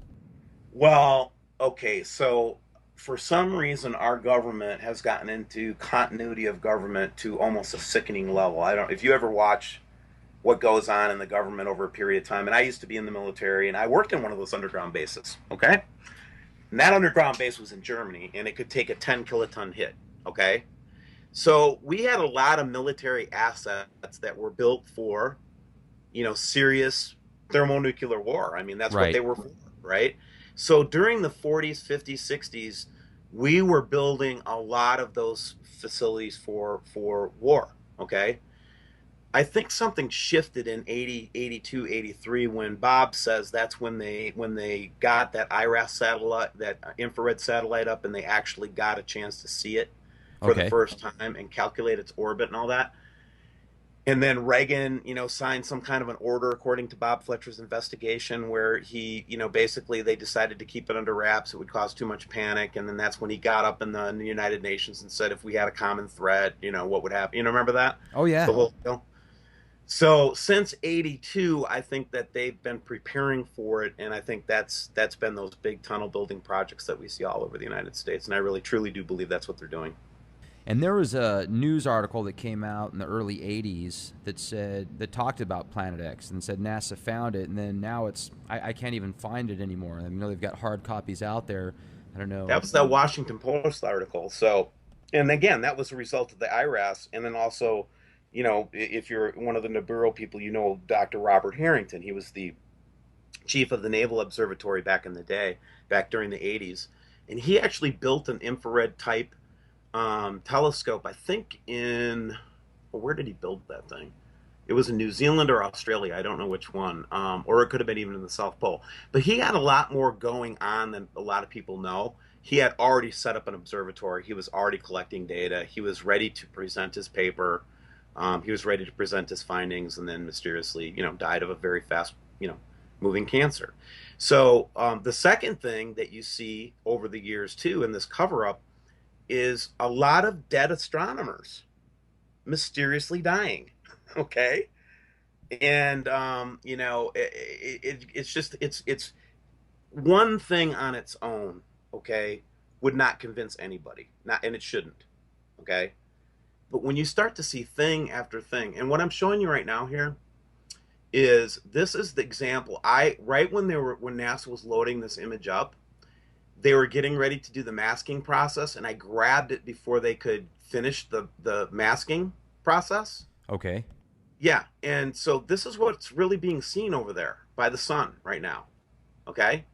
Well, okay, so for some reason, our government has gotten into continuity of government to almost a sickening level. I don't, if you ever watch what goes on in the government over a period of time, and I used to be in the military, and I worked in one of those underground bases, okay? And that underground base was in Germany, and it could take a 10 kiloton hit, okay? So we had a lot of military assets that were built for, serious thermonuclear war. I mean, that's what Right. they were for, right? So during the 40s, 50s, 60s, we were building a lot of those facilities for war, okay? I think something shifted in 80, 82, 83 when Bob says that's when they got that IRAS satellite, that infrared satellite up, and they actually got a chance to see it for the Okay. first time and calculate its orbit and all that. And then Reagan, signed some kind of an order according to Bob Fletcher's investigation where he, basically they decided to keep it under wraps. It would cause too much panic. And then that's when he got up in the United Nations and said, if we had a common threat, what would happen? Remember that? Oh yeah. The whole deal. So since 82, I think that they've been preparing for it. And I think that's been those big tunnel building projects that we see all over the United States. And I really, truly do believe that's what they're doing. And there was a news article that came out in the early 80s that talked about Planet X and said NASA found it, and then now I can't even find it anymore. I know they've got hard copies out there. I don't That know. was that Washington Post article. So, and again, that was a result of the IRAS. And then also, if you're one of the Nibiru people, Dr. Robert Harrington. He was the chief of the Naval Observatory back in the day, back during the 80s. And he actually built an infrared type telescope, I think well, where did he build that thing? It was in New Zealand or Australia. I don't know which one. Or it could have been even in the South Pole. But he had a lot more going on than a lot of people know. He had already set up an observatory. He was already collecting data. He was ready to present his paper. He was ready to present his findings, and then mysteriously, died of a very fast, moving cancer. So the second thing that you see over the years too in this cover up is a lot of dead astronomers mysteriously dying. Okay, and it's just it's one thing on its own. Okay, would not convince anybody, not, and it shouldn't. Okay, but when you start to see thing after thing, and what I'm showing you right now here is this is the example. I right when NASA was loading this image up, they were getting ready to do the masking process, and I grabbed it before they could finish the masking process. Okay. Yeah, and so this is what's really being seen over there by the sun right now. Okay,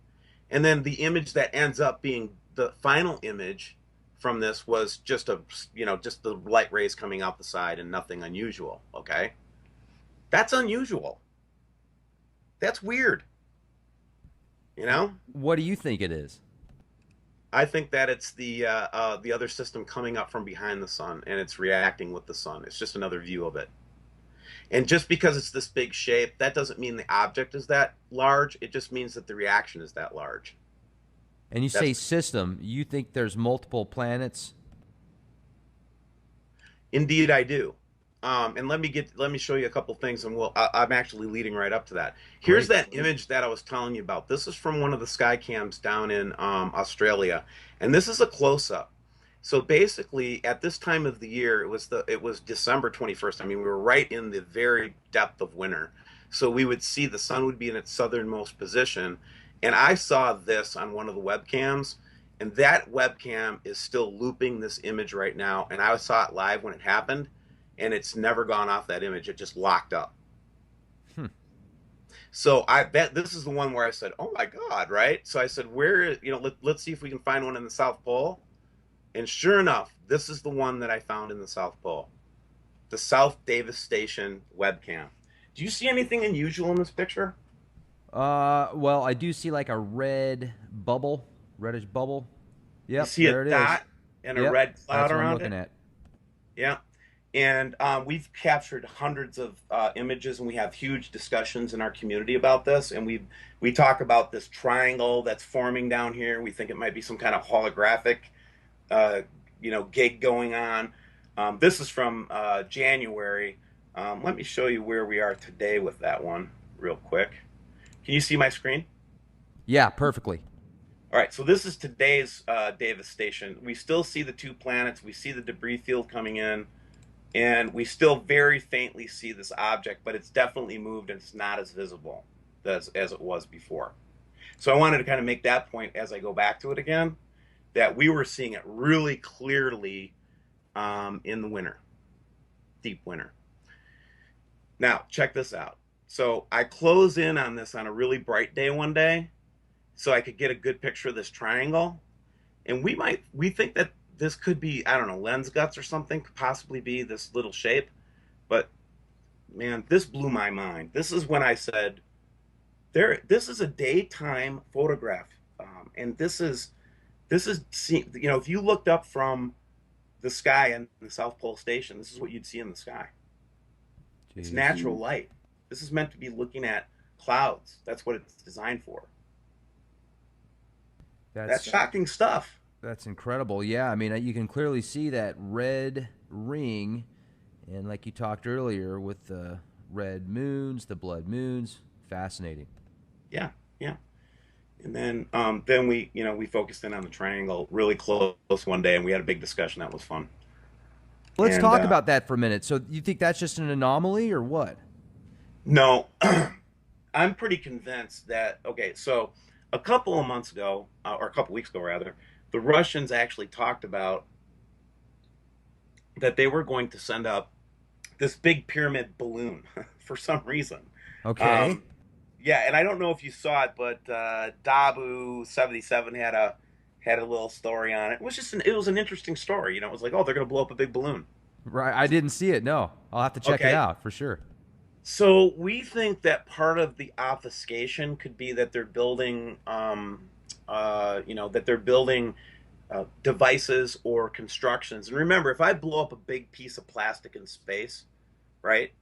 and then the image that ends up being the final image from this was just the light rays coming out the side and nothing unusual. Okay, that's unusual. That's weird. You know, What do you think it is? I think that it's the other system coming up from behind the sun and it's reacting with the sun. It's just another view of it. And just because it's this big shape, that doesn't mean the object is that large. It just means that the reaction is that large. And you say That's system, you think there's multiple planets? Indeed I do. And let me show you a couple things, and I'm actually leading right up to that. Here's Great. that image that I was telling you about. This is from one of the sky cams down in Australia, and this is a close up. So basically, at this time of the year, it was December 21st. I mean, we were right in the very depth of winter, so we would see the sun would be in its southernmost position, and I saw this on one of the webcams, and that webcam is still looping this image right now, and I saw it live when it happened, and it's never gone off that image. It just locked up. Hmm. So I bet this is the one where I said, "Oh my God!" Right? So I said, "Where? Let's see if we can find one in the South Pole." And sure enough, this is the one that I found in the South Pole, the South Davis Station webcam. Do you see anything unusual in this picture? Well, I do see like a red bubble, reddish bubble. You Yep, see a there it is. dot and a Yep, red cloud that's what I'm around looking it? at. Yeah. And we've captured hundreds of images, and we have huge discussions in our community about this. And we talk about this triangle that's forming down here. We think it might be some kind of holographic, uh, gig going on. This is from January. Let me show you where we are today with that one, real quick. Can you see my screen? Yeah, perfectly. All right, so this is today's Davis station. We still see the two planets. We see the debris field coming in, and we still very faintly see this object, but it's definitely moved and it's not as visible as it was before. So I wanted to kind of make that point as I go back to it again, that we were seeing it really clearly in the winter, deep winter. Now, check this out. So I close in on this on a really bright day one day so I could get a good picture of this triangle. And we think that this could be, I don't know, lens guts or something, could possibly be this little shape. But man, this blew my mind. This is when I said, this is a daytime photograph. And this is, if you looked up from the sky in the South Pole Station, this is what you'd see in the sky. It's Jeez. natural light. This is meant to be looking at clouds. That's what it's designed for. That's That's shocking stuff. that's incredible. Yeah, I mean, you can clearly see that red ring, and like you talked earlier with the red moons, the blood moons, fascinating. Yeah, yeah. And then we focused in on the triangle really close one day, and we had a big discussion. That was fun. Let's And talk about that for a minute. So, you think that's just an anomaly or what? no, I'm pretty convinced that okay. So a couple of months ago, or a couple weeks ago rather, the Russians actually talked about that they were going to send up this big pyramid balloon for some reason. Okay. Um, yeah, and I don't know if you saw it, but Dabu 77 had a little story on it. It was an interesting story. It was like, oh, they're going to blow up a big balloon. Right. I didn't see it. No. I'll have to check it Okay, out for sure. so we think that part of the obfuscation could be that they're building, that they're building devices or constructions. And remember, if I blow up a big piece of plastic in space, right?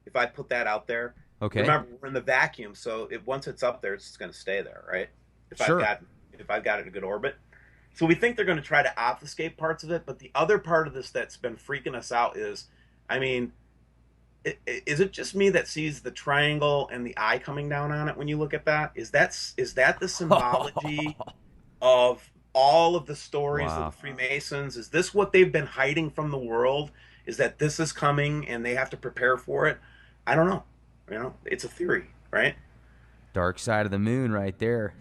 If I put that out there, Okay. remember we're in the vacuum, so once it's up there, it's just going to stay there, right? If I've Sure. got if I've got it in a good orbit. So we think they're going to try to obfuscate parts of it, but the other part of this that's been freaking us out is, I mean, is it just me that sees the triangle and the eye coming down on it when you look at that? Is that the symbology of all of the stories of the Wow. Freemasons? Is this what they've been hiding from the world? Is that this is coming and they have to prepare for it? I don't know. It's a theory, right? Dark side of the moon right there.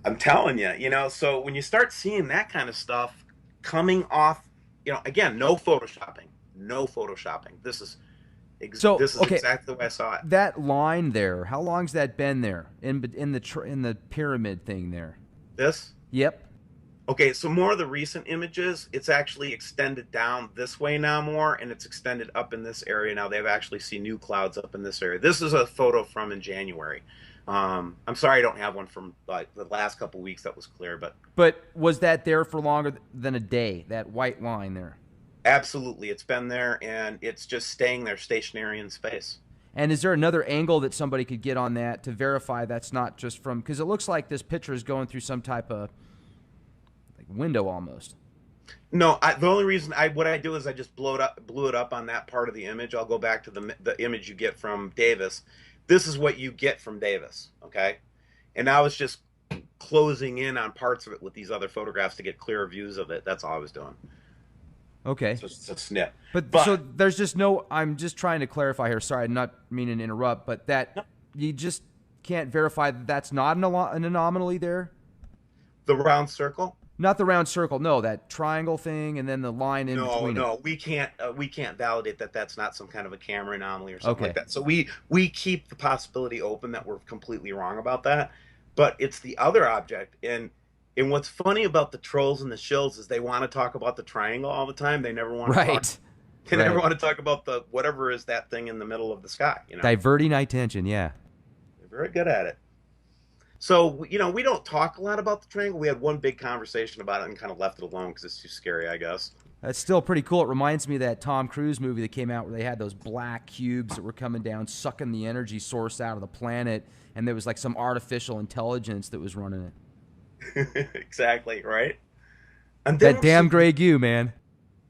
I'm telling you, so when you start seeing that kind of stuff coming off, again, no photoshopping, no photoshopping. So, this is okay, exactly the way I saw it. that line there, how long's that been there in the pyramid thing there? This Yep. Okay, so more of the recent images, it's actually extended down this way now more, and it's extended up in this area now. They've actually seen new clouds up in this area. This is a photo from in January. I'm sorry I don't have one from like the last couple weeks that was clear, but But was that there for longer than a day? That white line there. absolutely, it's been there, and it's just staying there stationary in space. And is there another angle that somebody could get on that to verify that's not just from? Because it looks like this picture is going through some type of like window almost. No, the only reason what I do is I just blew it up on that part of the image. I'll go back to the image you get from Davis. This is what you get from Davis, okay? And now it's just closing in on parts of it with these other photographs to get clearer views of it. That's all I was doing. Okay. So it's a snip. But so But there's just no. I'm just trying to clarify here. Sorry, I'm not meaning to interrupt, but that no, you just can't verify that that's not an anomaly there. the round circle. Not the round circle. No, that triangle thing, and then the line in No, between it. no, we can't validate that that's not some kind of a camera anomaly or something like Okay. that. So we keep the possibility open that we're completely wrong about that. But it's the other object, and what's funny about the trolls and the shills is they want to talk about the triangle all the time. They never want to talk. Right. They never Right. want to talk about the whatever is that thing in the middle of the sky. Diverting attention. Yeah. They're very good at it. So we don't talk a lot about the triangle. We had one big conversation about it and kind of left it alone because it's too scary, I guess. That's still pretty cool. It reminds me of that Tom Cruise movie that came out where they had those black cubes that were coming down, sucking the energy source out of the planet, and there was like some artificial intelligence that was running it. Exactly, right? And then That damn gray goo, man.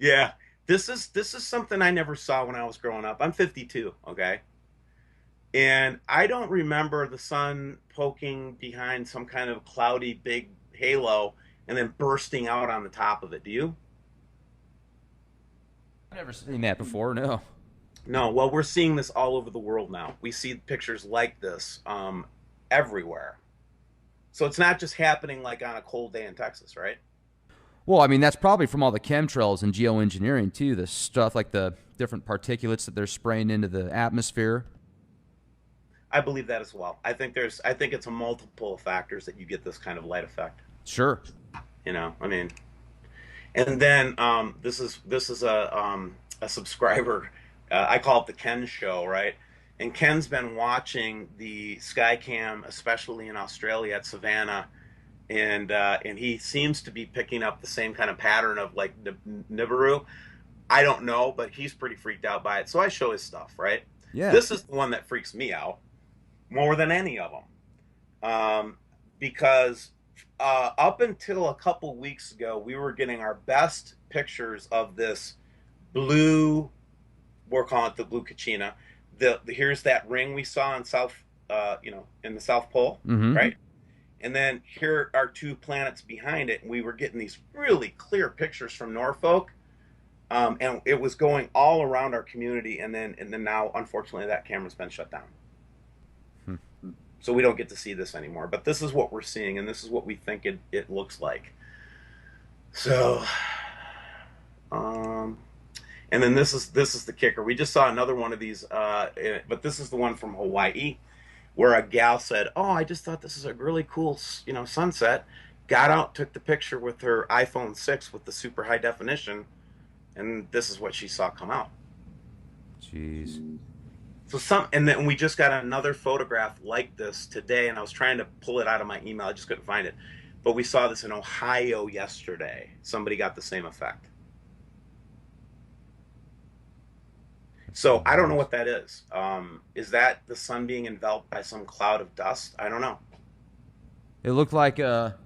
yeah, this is something I never saw when I was growing up. I'm 52, okay? And I don't remember the sun poking behind some kind of cloudy big halo and then bursting out on the top of it. Do you? I've never seen that before. No. No. Well, we're seeing this all over the world now. We see pictures like this everywhere. So it's not just happening like on a cold day in Texas, right? Well, I mean, that's probably from all the chemtrails and geoengineering too. The stuff like the different particulates that they're spraying into the atmosphere. I believe that as well. I think it's a multiple of factors that you get this kind of light effect. Sure. I mean, and then this is a subscriber. I call it the Ken Show, right? And Ken's been watching the Skycam, especially in Australia at Savannah, and he seems to be picking up the same kind of pattern of like Nibiru. I don't know, but he's pretty freaked out by it. So I show his stuff, right? Yeah. This is the one that freaks me out more than any of them, because up until a couple weeks ago, we were getting our best pictures of this blue. We're calling it the blue Kachina. Here's that ring we saw in in the South Pole, Mm-hmm. right? And then here are two planets behind it, and we were getting these really clear pictures from Norfolk, and it was going all around our community. And then now, unfortunately, that camera's been shut down, so we don't get to see this anymore. But this is what we're seeing, and this is what we think it looks like. So, and then this is the kicker. We just saw another one of these, but this is the one from Hawaii, where a gal said, "Oh, I just thought this is a really cool, sunset." Got out, took the picture with her iPhone 6 with the super high definition, and this is what she saw come out. Jeez. And then we just got another photograph like this today, and I was trying to pull it out of my email. I just couldn't find it. But we saw this in Ohio yesterday. Somebody got the same effect. So I don't know what that is. Is that the sun being enveloped by some cloud of dust? I don't know. It looked like a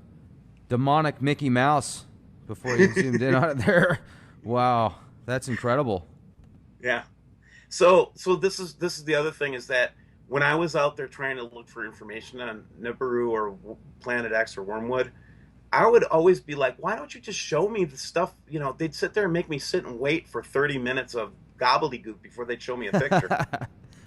demonic Mickey Mouse before you zoomed in on it there. Wow, that's incredible. Yeah. So this is the other thing is that when I was out there trying to look for information on Nibiru or Planet X or Wormwood, I would always be like, why don't you just show me the stuff? They'd sit there and make me sit and wait for 30 minutes of gobbledygook before they'd show me a picture.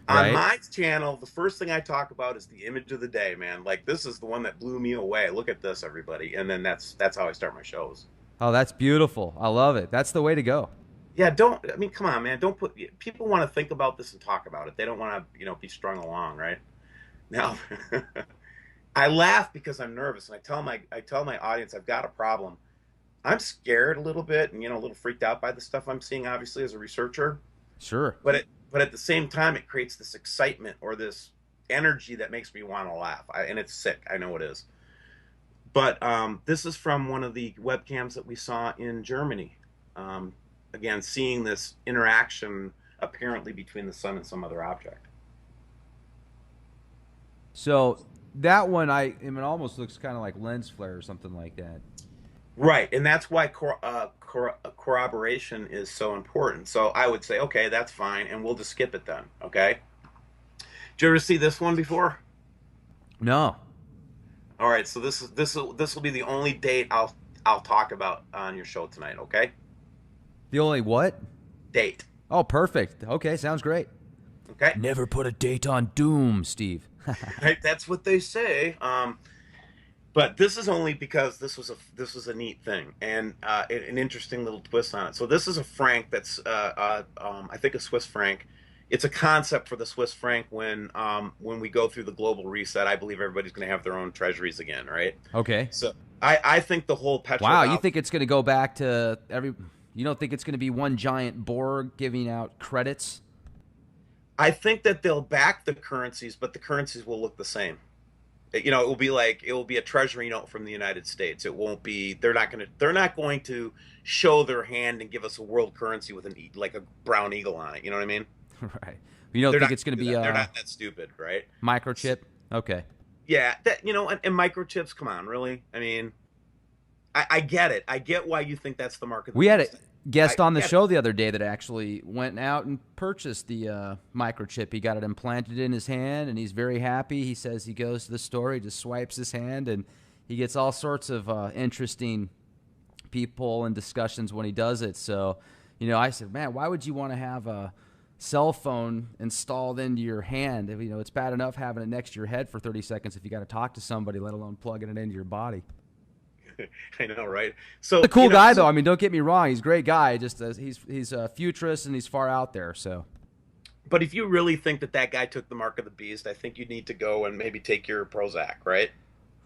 On Right? my channel, the first thing I talk about is the image of the day, man. Like, this is the one that blew me away. Look at this, everybody. And then that's how I start my shows. Oh, that's beautiful. I love it. That's the way to go. Yeah, come on, man. Don't put, people want to think about this and talk about it. They don't want to, be strung along, right? Now, I laugh because I'm nervous, and I tell my audience I've got a problem. I'm scared a little bit and, a little freaked out by the stuff I'm seeing, obviously, as a researcher. Sure. But at the same time, it creates this excitement or this energy that makes me want to laugh. And it's sick. I know it is. But this is from one of the webcams that we saw in Germany. Again, seeing this interaction apparently between the sun and some other object. So that one, it almost looks kind of like lens flare or something like that. Right, and that's why corroboration is so important. So I would say, okay, that's fine, and we'll just skip it then. Okay. Did you ever see this one before? No. All right, so this will be the only date I'll talk about on your show tonight. Okay. The only what? Date. Oh, perfect. Okay, sounds great. Okay. Never put a date on doom, Steve. Right, that's what they say. But this is only because this was a neat thing and an interesting little twist on it. So this is a franc that's I think a Swiss franc. It's a concept for the Swiss franc when we go through the global reset. I believe everybody's going to have their own treasuries again, right? Okay. So I think the whole petro Wow, you dollar. think it's going to go back to every? You don't think it's going to be one giant Borg giving out credits? I think that they'll back the currencies, but the currencies will look the same. It will be like it will be a treasury note from the United States. It won't be. They're not going to show their hand and give us a world currency with like a brown eagle on it. You know what I mean? Right. You don't They're think not it's going to gonna do be that. They're a not that stupid, right? So, microchip? Okay. yeah, that and microchips. Come on, really? I mean, I get it. I get why you think that's the mark of the We had a beast. guest I on the get it. show the other day that actually went out and purchased the microchip. He got it implanted in his hand, and he's very happy. He says he goes to the store, he just swipes his hand, and he gets all sorts of interesting people and discussions when he does it. So, I said, man, why would you want to have a cell phone installed into your hand? It's bad enough having it next to your head for 30 seconds if you got to talk to somebody, let alone plugging it into your body. I know, right? A So cool guy, though. I mean, don't get me wrong; he's a great guy. Just he's a futurist and he's far out there. So, but if you really think that that guy took the mark of the beast, I think you need to go and maybe take your Prozac, right?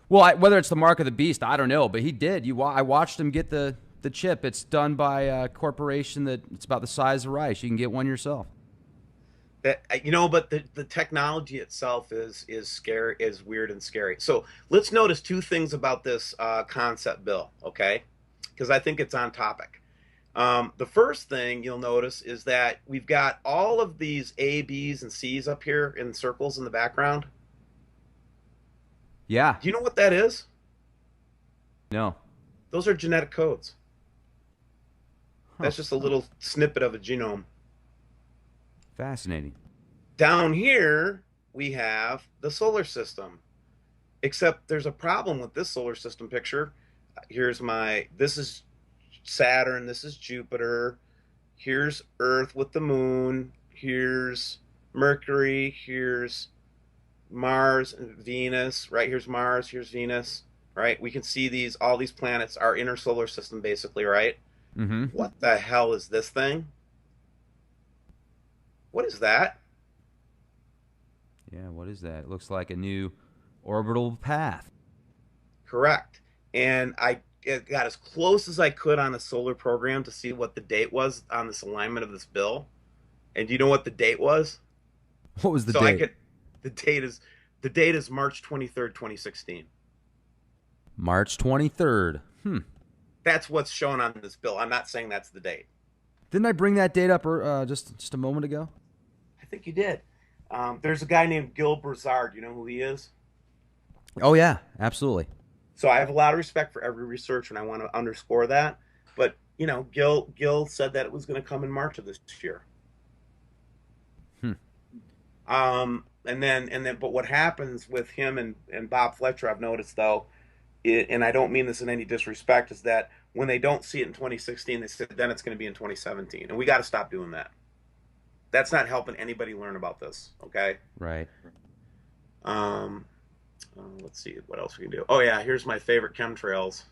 well, whether it's the mark of the beast, I don't know, but he did. I watched him get the chip. It's done by a corporation that it's about the size of rice. You can get one yourself. But the technology itself is scary, is weird and scary. So let's notice two things about this concept bill, okay? Because I think it's on topic. The first thing you'll notice is that we've got all of these A, B's, and C's up here in circles in the background. Yeah. Do you know what that is? No. Those are genetic codes. Huh. That's just a little snippet of a genome. Fascinating. Down here, we have the solar system. Except there's a problem with this solar system picture. This is Saturn, this is Jupiter, here's Earth with the moon, here's Mercury, here's Mars and Venus, right? Here's Mars, here's Venus, right? We can see all these planets, our inner solar system, basically, right? Mm-hmm. What the hell is this thing? What is that? Yeah. What is that? It looks like a new orbital path. Correct. And I got as close as I could on a solar program to see what the date was on this alignment of this bill. And do you know what the date was? What was the So I date? could the date is March 23rd, 2016. March 23rd. That's what's shown on this bill. I'm not saying that's the date. Didn't I bring that date up just a moment ago? I think you did. There's a guy named Gil Broussard. You know who he is? Oh yeah, absolutely. So I have a lot of respect for every researcher, and I want to underscore that. But Gil said that it was going to come in March of this year. Hmm. But what happens with him and Bob Fletcher, I've noticed though, and I don't mean this in any disrespect, is that when they don't see it in 2016, they said then it's going to be in 2017, and we got to stop doing that. That's not helping anybody learn about this. Okay. Right. Um, let's see what else we can do. Oh yeah, here's my favorite chemtrails.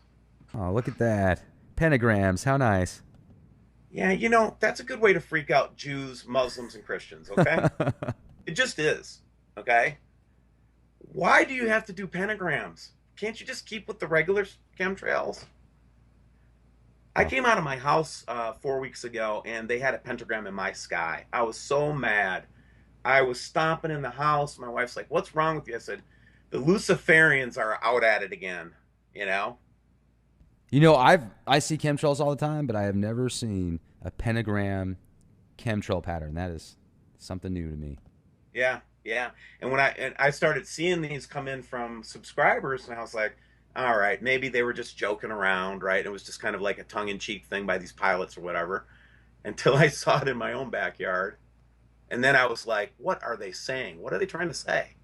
Oh, look at that. Pentagrams. How nice. Yeah, that's a good way to freak out Jews, Muslims, and Christians. Okay, it just is. Okay, why do you have to do pentagrams? Can't you just keep with the regular chemtrails? I Oh. came out of my house 4 weeks ago, and they had a pentagram in my sky. I was so mad. I was stomping in the house. My wife's like, "What's wrong with you?" I said, "The Luciferians are out at it again." You know? I see chemtrails all the time, but I have never seen a pentagram chemtrail pattern. That is something new to me. Yeah, yeah. And I started seeing these come in from subscribers, and I was like, "All right, maybe they were just joking around, right?" It was just kind of like a tongue-in-cheek thing by these pilots or whatever. Until I saw it in my own backyard, and then I was like, "What are they saying? What are they trying to say?"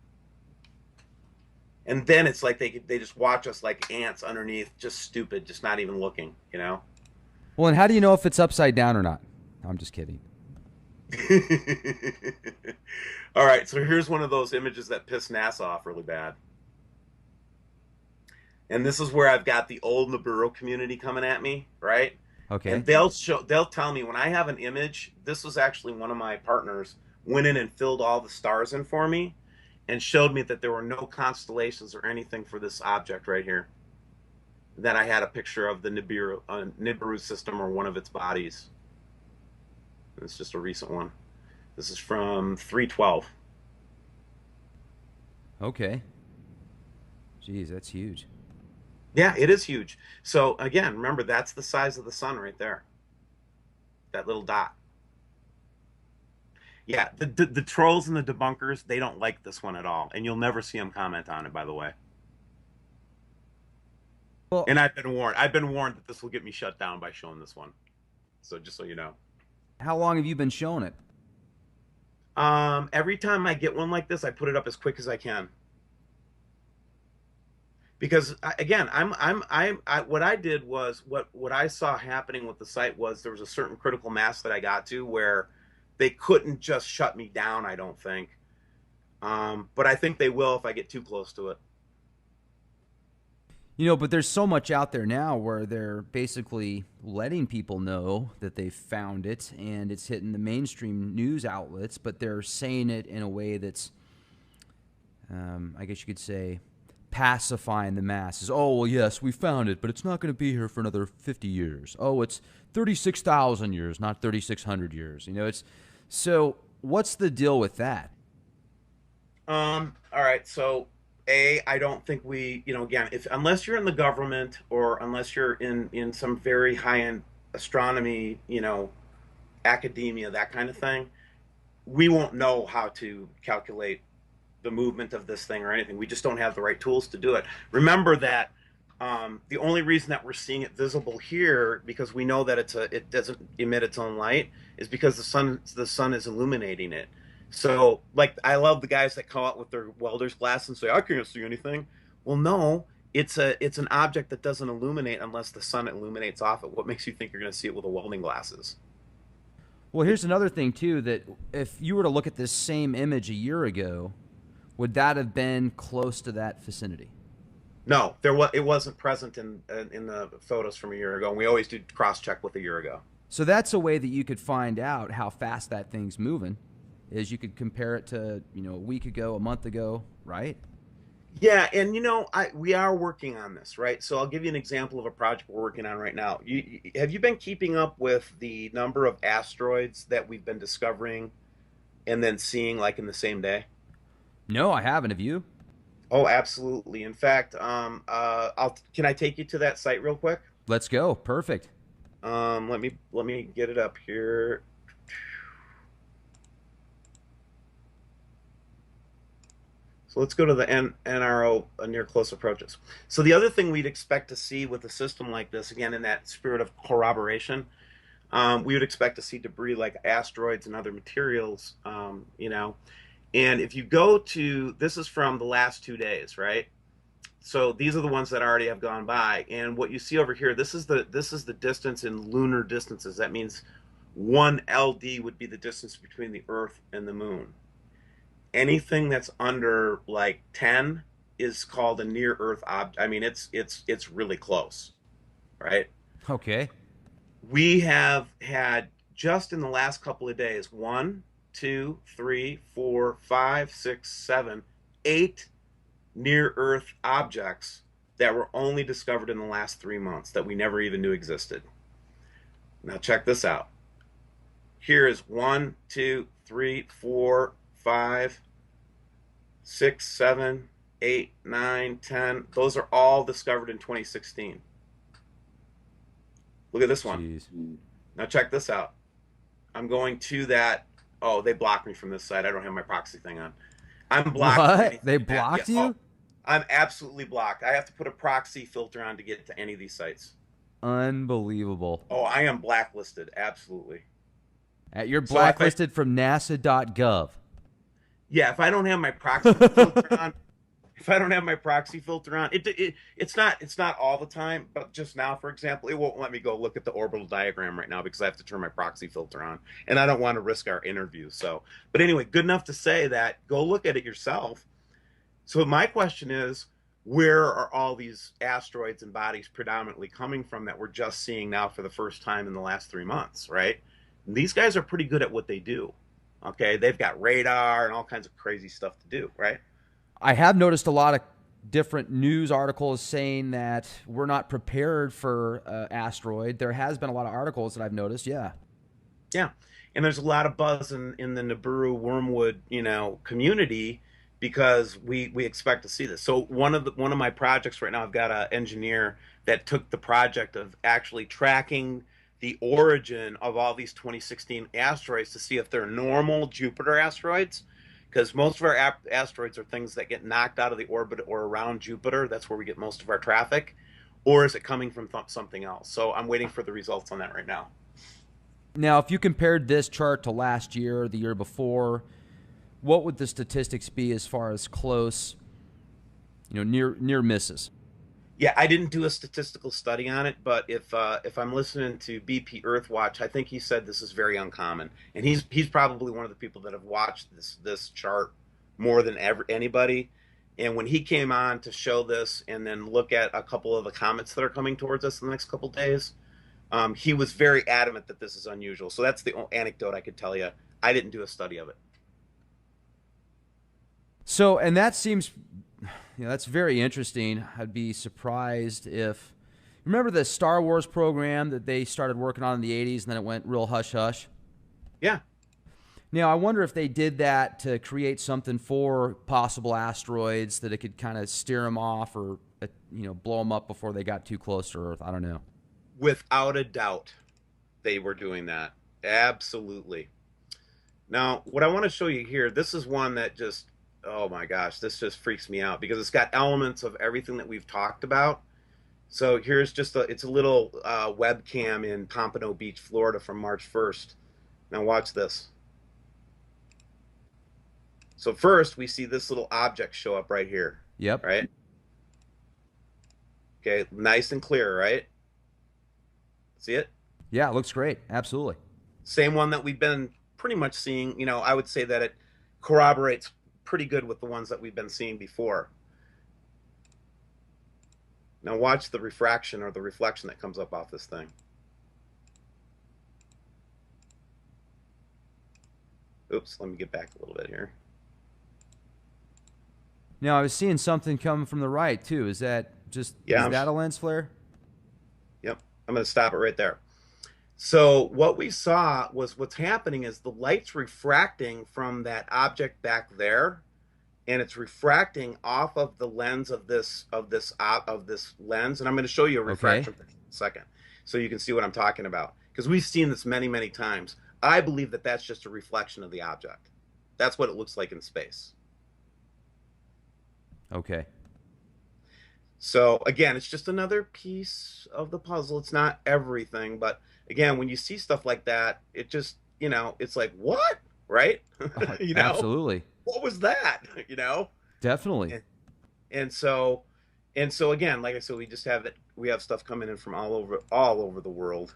And then it's like they just watch us like ants underneath, just stupid, just not even looking. Well, and how do you know if it's upside down or not? I'm just kidding. All right, so here's one of those images that piss NASA off really bad. And this is where I've got the old Nibiru community coming at me, right? Okay. And they'll tell me when I have an image. This was actually one of my partners went in and filled all the stars in for me, and showed me that there were no constellations or anything for this object right here. That I had a picture of the Nibiru system or one of its bodies. It's just a recent one. This is from 312. Okay. Geez, that's huge. Yeah, it is huge. So again, remember that's the size of the sun right there. That little dot. Yeah, the trolls and the debunkers, they don't like this one at all, and you'll never see them comment on it, by the way. Well, And I've been warned. I've been warned that this will get me shut down by showing this one. So just so you know. how long have you been showing it? Every time I get one like this, I put it up as quick as I can. Because again, what I did was what I saw happening with the site was there was a certain critical mass that I got to where they couldn't just shut me down. I don't think, but I think they will if I get too close to it. You know, but there's so much out there now where they're basically letting people know that they found it and it's hitting the mainstream news outlets, but they're saying it in a way that's, I guess you could say, pacifying the masses. Oh, well, yes, we found it, but it's not going to be here for another 50 years. Oh, it's 36,000 years, not 3,600 years. You know, it's so what's the deal with that? All right. So, I don't think we, again, if unless you're in the government or unless you're in some very high end astronomy, academia, that kind of thing, we won't know how to calculate the movement of this thing or anything. We just don't have the right tools to do it. Remember that the only reason that we're seeing it visible here, because we know that it doesn't emit its own light, is because the sun is illuminating it. So, like, I love the guys that come out with their welder's glass and say, "I can't see anything." Well, no, it's an object that doesn't illuminate unless the sun illuminates off it. What makes you think you're going to see it with a welding glasses? Well, here's another thing, too, that if you were to look at this same image a year ago, would that have been close to that vicinity? No, it wasn't present in the photos from a year ago. And we always do cross check with a year ago. So that's a way that you could find out how fast that thing's moving, is you could compare it to, a week ago, a month ago, right? Yeah, and we are working on this, right? So I'll give you an example of a project we're working on right now. Have you been keeping up with the number of asteroids that we've been discovering and then seeing like in the same day? No, I haven't. Have you? Oh, absolutely. In fact, can I take you to that site real quick? Let's go. Perfect. Let me get it up here. So let's go to the NRO near close approaches. So the other thing we'd expect to see with a system like this, again in that spirit of corroboration, we would expect to see debris like asteroids and other materials, And if you go to, this is from the last 2 days, right? So these are the ones that already have gone by, and what you see over here, this is the distance in lunar distances. That means 1 LD would be the distance between the Earth and the Moon. Anything that's under like 10 is called a near Earth object. I mean, it's really close, right? Okay. We have had just in the last couple of days 1, 2, 3, 4, 5, 6, 7, 8 near Earth objects that were only discovered in the last 3 months that we never even knew existed. Now check this out. Here is 1, 2, 3, 4, 5, 6, 7, 8, 9, 10. Those are all discovered in 2016. Look at this one. Jeez. Now check this out. I'm going to that. Oh, they blocked me from this site. I don't have my proxy thing on. I'm blocked. What? They blocked Yeah, you? oh, I'm absolutely blocked. I have to put a proxy filter on to get to any of these sites. Unbelievable. Oh, I am blacklisted. Absolutely. You're So if blacklisted from NASA.gov. yeah, if I don't have my proxy filter on, if I don't have my proxy filter on, it's not all the time, but just now, for example, it won't let me go look at the orbital diagram right now because I have to turn my proxy filter on, and I don't want to risk our interview. So, but anyway, good enough to say that go look at it yourself. So my question is, where are all these asteroids and bodies predominantly coming from that we're just seeing now for the first time in the last 3 months, right? And these guys are pretty good at what they do. Okay, they've got radar and all kinds of crazy stuff to do, right? I have noticed a lot of different news articles saying that we're not prepared for asteroid. There has been a lot of articles that I've noticed. Yeah. Yeah, and there's a lot of buzz in the Nibiru wormwood, community because we expect to see this. So one of my projects right now, I've got an engineer that took the project of actually tracking the origin of all these 2016 asteroids to see if they're normal Jupiter asteroids, because most of our asteroids are things that get knocked out of the orbit or around Jupiter. That's where we get most of our traffic, or is it coming from something else? So I'm waiting for the results on that right now. Now, if you compared this chart to last year, the year before, what would the statistics be as far as close, near misses? Yeah, I didn't do a statistical study on it, but if I'm listening to BP Earthwatch, I think he said this is very uncommon, and he's probably one of the people that have watched this chart more than ever anybody. And when he came on to show this, and then look at a couple of the comets that are coming towards us in the next couple of days, he was very adamant that this is unusual. So that's the anecdote I could tell you. I didn't do a study of it. So, and that seems, that's very interesting. I'd be surprised if, remember the Star Wars program that they started working on in the 80s and then it went real hush hush? Yeah. Now, I wonder if they did that to create something for possible asteroids that it could kind of steer them off or, blow them up before they got too close to Earth. I don't know. Without a doubt, they were doing that. Absolutely. Now, what I want to show you here, this is one that just, oh my gosh, this just freaks me out because it's got elements of everything that we've talked about. So here's it's a little webcam in Pompano Beach, Florida from March 1st. Now watch this. So first we see this little object show up right here. Yep. Right? Okay, nice and clear, right? See it? Yeah, it looks great. Absolutely. Same one that we've been pretty much seeing. I would say that it corroborates pretty good with the ones that we've been seeing before. Now watch the refraction or the reflection that comes up off this thing. Oops, let me get back a little bit here. Now, I was seeing something coming from the right, too. Is that is that a lens flare? Yep, I'm going to stop it right there. So what we saw was what's happening is the light's refracting from that object back there, and it's refracting off of the lens of this lens. And I'm going to show you a refraction in a second, so you can see what I'm talking about. Because we've seen this many, many times. I believe that that's just a reflection of the object. That's what it looks like in space. Okay. So again, it's just another piece of the puzzle. It's not everything, but again, when you see stuff like that, it just, it's like, what? Right? Absolutely. What was that? Definitely. And so again, like I said, we have stuff coming in from all over the world,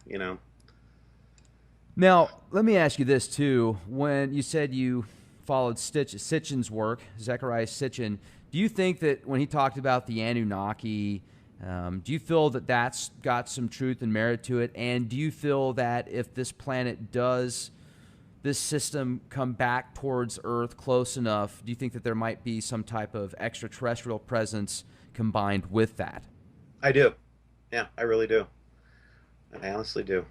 Now, let me ask you this too. When you said you followed Sitchin's work, Zecharia Sitchin, do you think that when he talked about the Anunnaki, do you feel that that's got some truth and merit to it? And do you feel that if this system come back towards Earth close enough, do you think that there might be some type of extraterrestrial presence combined with that? I do. Yeah, I really do. I honestly do.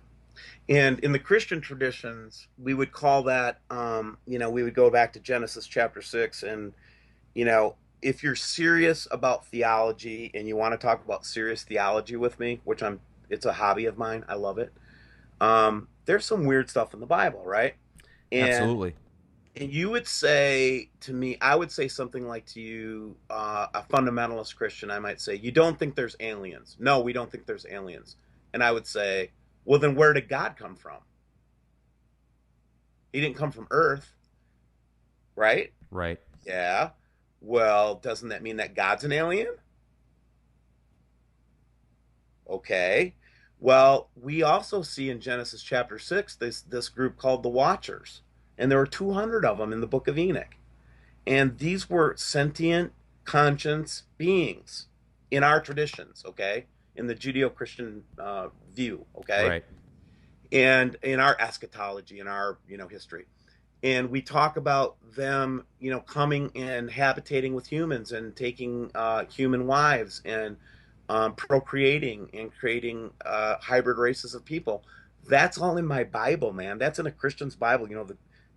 And in the Christian traditions, we would call that, we would go back to Genesis chapter 6. And, if you're serious about theology and you want to talk about serious theology with me, it's a hobby of mine. I love it. There's some weird stuff in the Bible, right? Absolutely. And you would say to me, I would say something like to you, a fundamentalist Christian, I might say, you don't think there's aliens. No, we don't think there's aliens. And I would say, well, then where did God come from? He didn't come from Earth, right? Right. Yeah. Well, doesn't that mean that God's an alien? Okay. Well, we also see in Genesis chapter 6 this group called the Watchers, and there were 200 of them in the book of Enoch. And these were sentient, conscience beings in our traditions, okay? In the Judeo-Christian view, okay? Right. And in our eschatology, in our, history. And we talk about them, coming and habitating with humans and taking human wives and procreating and creating hybrid races of people. That's all in my Bible, man. That's in a Christian's Bible.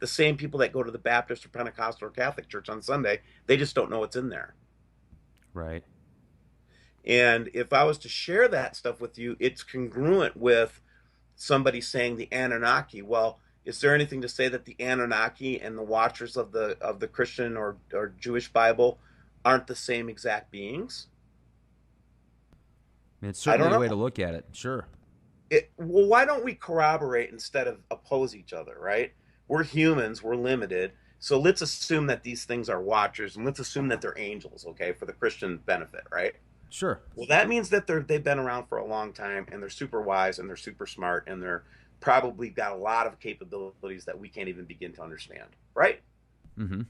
The same people that go to the Baptist or Pentecostal or Catholic church on Sunday, they just don't know what's in there. Right. And if I was to share that stuff with you, it's congruent with somebody saying the Anunnaki. Well, is there anything to say that the Anunnaki and the Watchers of the Christian or Jewish Bible aren't the same exact beings? I mean, it's I certainly don't a way know. to look at it. Sure. Well, why don't we corroborate instead of oppose each other, right? We're humans, we're limited. So let's assume that these things are watchers and let's assume that they're angels, okay, for the Christian benefit, right? Sure. Well, that means that they've been around for a long time and they're super wise and they're super smart and they're probably got a lot of capabilities that we can't even begin to understand, right? Mm-hmm.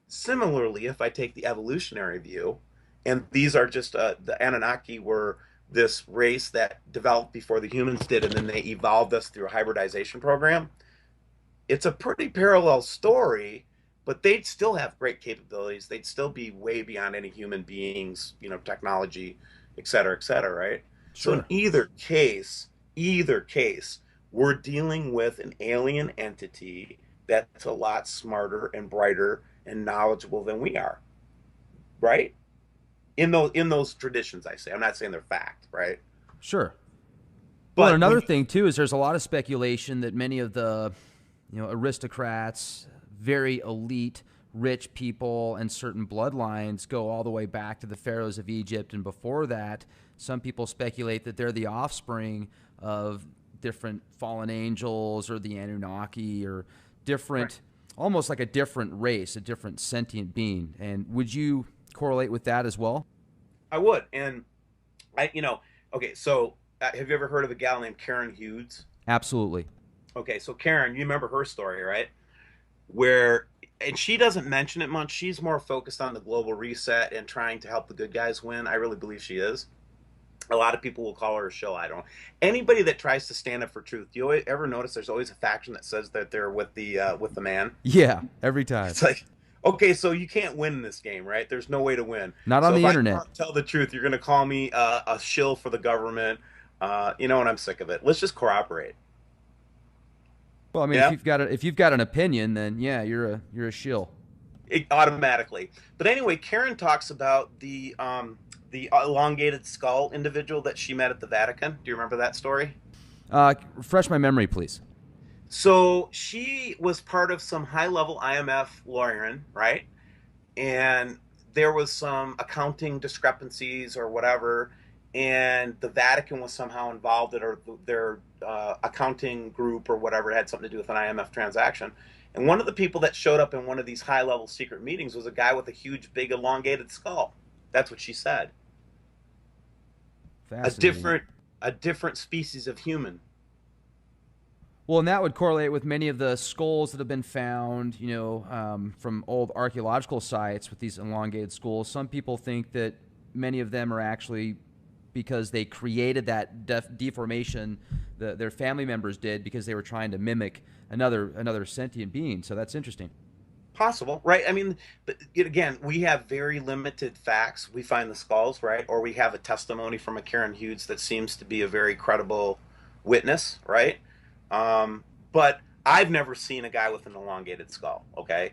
Similarly, if I take the evolutionary view, and these are just the Anunnaki were this race that developed before the humans did, and then they evolved us through a hybridization program. It's a pretty parallel story, but they'd still have great capabilities. They'd still be way beyond any human beings, technology, et cetera, right? So in Sure. either case, we're dealing with an alien entity that's a lot smarter and brighter and knowledgeable than we are, right? In those traditions, I say. I'm not saying they're fact, right? Sure. Well, and But when another you thing too is there's a lot of speculation that many of the, aristocrats, very elite, rich people, and certain bloodlines go all the way back to the pharaohs of Egypt, and before that, some people speculate that they're the offspring of different fallen angels or the Anunnaki or right, different, almost like a different race, a different sentient being. And would you correlate with that as well? I would, and okay. So have you ever heard of a gal named Karen Hughes? Absolutely. Okay, so Karen, you remember her story, right? Where and she doesn't mention it much. She's more focused on the global reset and trying to help the good guys win. I really believe she is. A lot of people will call her a shill. I don't. Anybody that tries to stand up for truth, do you ever notice there's always a faction that says that they're with the man? Yeah, every time. It's like, okay, so you can't win in this game, right? There's no way to win. Not on So if the I internet. tell the truth, you're going to call me a shill for the government. And I'm sick of it. Let's just cooperate. Well, I mean, Yeah, if you've got an opinion, then yeah, you're a shill. automatically. But anyway, Karen talks about the elongated skull individual that she met at the Vatican. Do you remember that story? Refresh my memory, please. So she was part of some high level IMF lawyering, right? And there was some accounting discrepancies or whatever, and the Vatican was somehow involved in, or their accounting group or whatever had something to do with an IMF transaction. And one of the people that showed up in one of these high level secret meetings was a guy with a huge, big, elongated skull. That's what she said. A Fascinating. different, a different species of human. Well, and that would correlate with many of the skulls that have been found, from old archaeological sites with these elongated skulls. Some people think that many of them are actually because they created that deformation. Their family members did because they were trying to mimic another sentient being. So that's interesting. Possible, right? I mean, but again, we have very limited facts. We find the skulls, right? Or we have a testimony from a Karen Hughes that seems to be a very credible witness, right? But I've never seen a guy with an elongated skull, okay?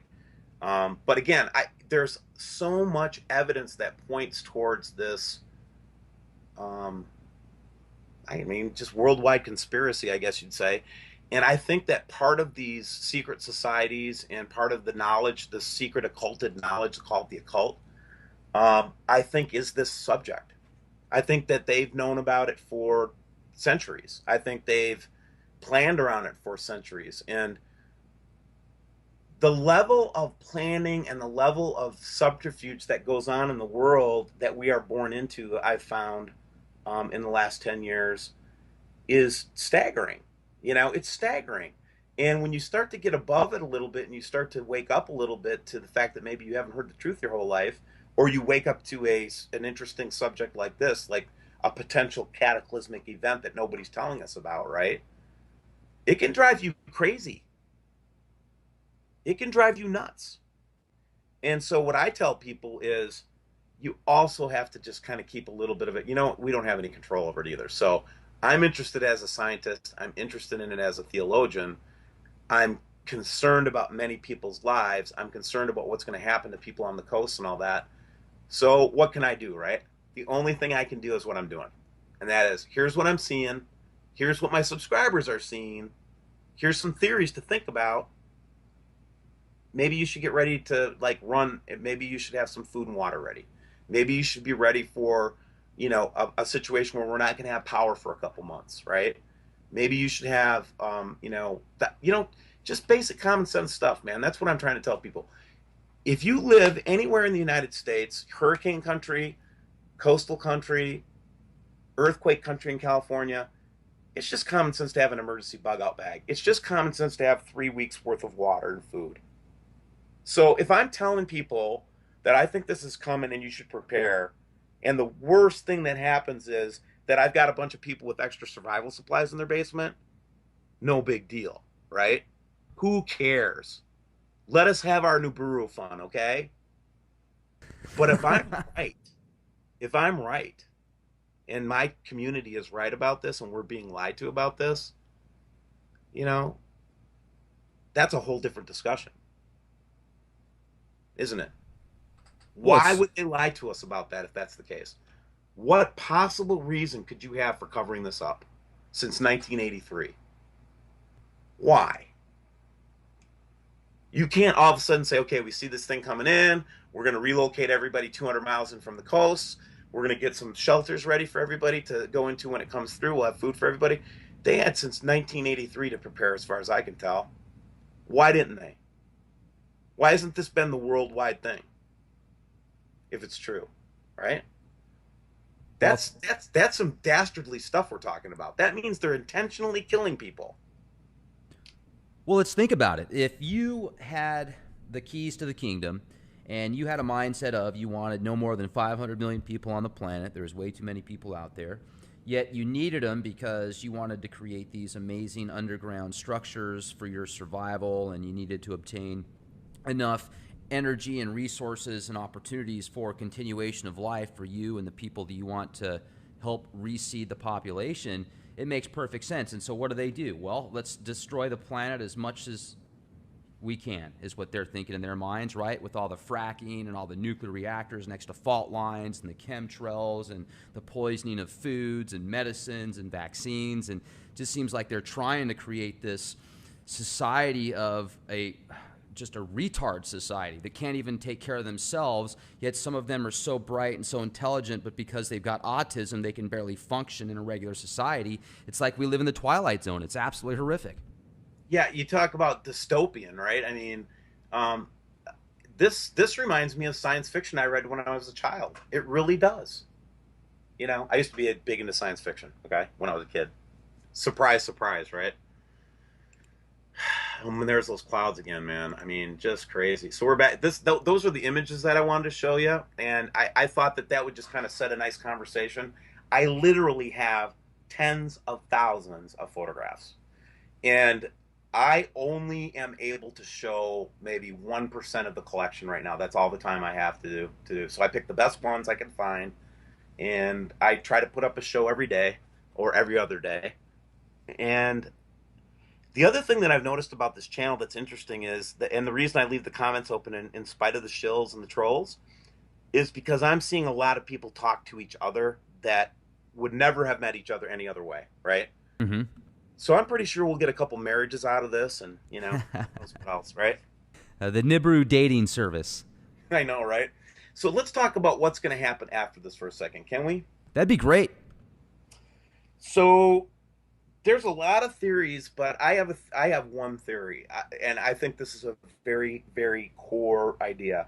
But again, there's so much evidence that points towards this. Um, I mean, just worldwide conspiracy, I guess you'd say. And I think that part of these secret societies and part of the knowledge, the secret occulted knowledge called the occult, I think is this subject. I think that they've known about it for centuries. I think they've planned around it for centuries. And the level of planning and the level of subterfuge that goes on in the world that we are born into, I've found in the last 10 years, is staggering. It's staggering. And when you start to get above it a little bit and you start to wake up a little bit to the fact that maybe you haven't heard the truth your whole life, or you wake up to an interesting subject like this, like a potential cataclysmic event that nobody's telling us about, right? It can drive you crazy. It can drive you nuts. And so what I tell people is you also have to just kind of keep a little bit of it. You know, we don't have any control over it either. So I'm interested as a scientist. I'm interested in it as a theologian. I'm concerned about many people's lives. I'm concerned about what's going to happen to people on the coast and all that. So what can I do, right? The only thing I can do is what I'm doing. And that is, here's what I'm seeing. Here's what my subscribers are seeing. Here's some theories to think about. Maybe you should get ready to like run. Maybe you should have some food and water ready. Maybe you should be ready for, a situation where we're not going to have power for a couple months, right? Maybe you should have, just basic common sense stuff, man. That's what I'm trying to tell people. If you live anywhere in the United States, hurricane country, coastal country, earthquake country in California, it's just common sense to have an emergency bug out bag. It's just common sense to have 3 weeks worth of water and food. So if I'm telling people that I think this is coming and you should prepare, and the worst thing that happens is that I've got a bunch of people with extra survival supplies in their basement, no big deal, right? Who cares? Let us have our Nibiru fun, okay? But right, if I'm right, and my community is right about this, and we're being lied to about this, you know, that's a whole different discussion, isn't it? Well, Why it's would they lie to us about that if that's the case? What possible reason could you have for covering this up since 1983? Why? You can't all of a sudden say, okay, we see this thing coming in. We're going to relocate everybody 200 miles in from the coast. We're going to get some shelters ready for everybody to go into when it comes through. We'll have food for everybody. They had since 1983 to prepare, as far as I can tell. Why didn't they? Why hasn't this been the worldwide thing? If it's true, right? well, That's some dastardly stuff we're talking about. That means they're intentionally killing people. Well, let's think about it. If you had the keys to the kingdom and you had a mindset of you wanted no more than 500 million people on the planet, there's way too many people out there, yet you needed them because you wanted to create these amazing underground structures for your survival, and you needed to obtain enough energy and resources and opportunities for continuation of life for you and the people that you want to help reseed the population, it makes perfect sense. And so what do? Well, let's destroy the planet as much as we can, is what they're thinking in their minds, right? With all the fracking and all the nuclear reactors next to fault lines and the chemtrails and the poisoning of foods and medicines and vaccines. And it just seems like they're trying to create this society of just a retard society that can't even take care of themselves, yet some of them are so bright and so intelligent, but because they've got autism, they can barely function in a regular society. It's like we live in the Twilight Zone. It's absolutely horrific. Yeah, you talk about dystopian, right? I mean, um, this reminds me of science fiction I read when I was a child. It really does. I used to be big into science fiction. Okay, when I was a kid. Surprise, surprise, right? When there's those clouds again, man. I mean, just crazy. So we're back. Those are the images that I wanted to show you, and I thought that would just kind of set a nice conversation. I literally have tens of thousands of photographs, and I only am able to show maybe 1% of the collection right now. That's all the time I have to do. So I pick the best ones I can find, and I try to put up a show every day or every other day. And the other thing that I've noticed about this channel that's interesting is that, and the reason I leave the comments open in spite of the shills and the trolls, is because I'm seeing a lot of people talk to each other that would never have met each other any other way, right? Mm-hmm. So I'm pretty sure we'll get a couple marriages out of this, and what else, right? The Nibiru dating service. I know, right? So let's talk about what's going to happen after this for a second, can we? That'd be great. So there's a lot of theories, but I have one theory, and I think this is a very, very core idea.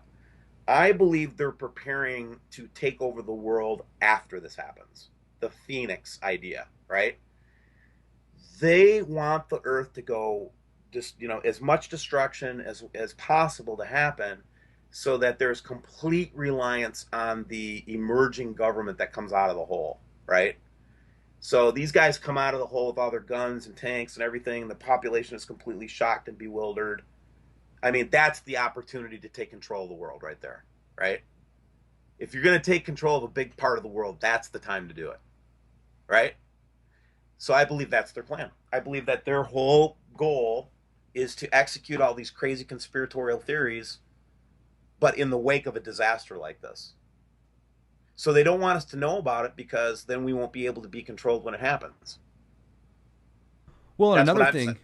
I believe they're preparing to take over the world after this happens. The Phoenix idea, right? They want the Earth to go just as much destruction as possible to happen, so that there's complete reliance on the emerging government that comes out of the hole, right? So these guys come out of the hole with all their guns and tanks and everything, and the population is completely shocked and bewildered. I mean, that's the opportunity to take control of the world right there, right? If you're going to take control of a big part of the world, that's the time to do it, right? So I believe that's their plan. I believe that their whole goal is to execute all these crazy conspiratorial theories, but in the wake of a disaster like this. So they don't want us to know about it because then we won't be able to be controlled when it happens. Well, and That's what another I'm thing,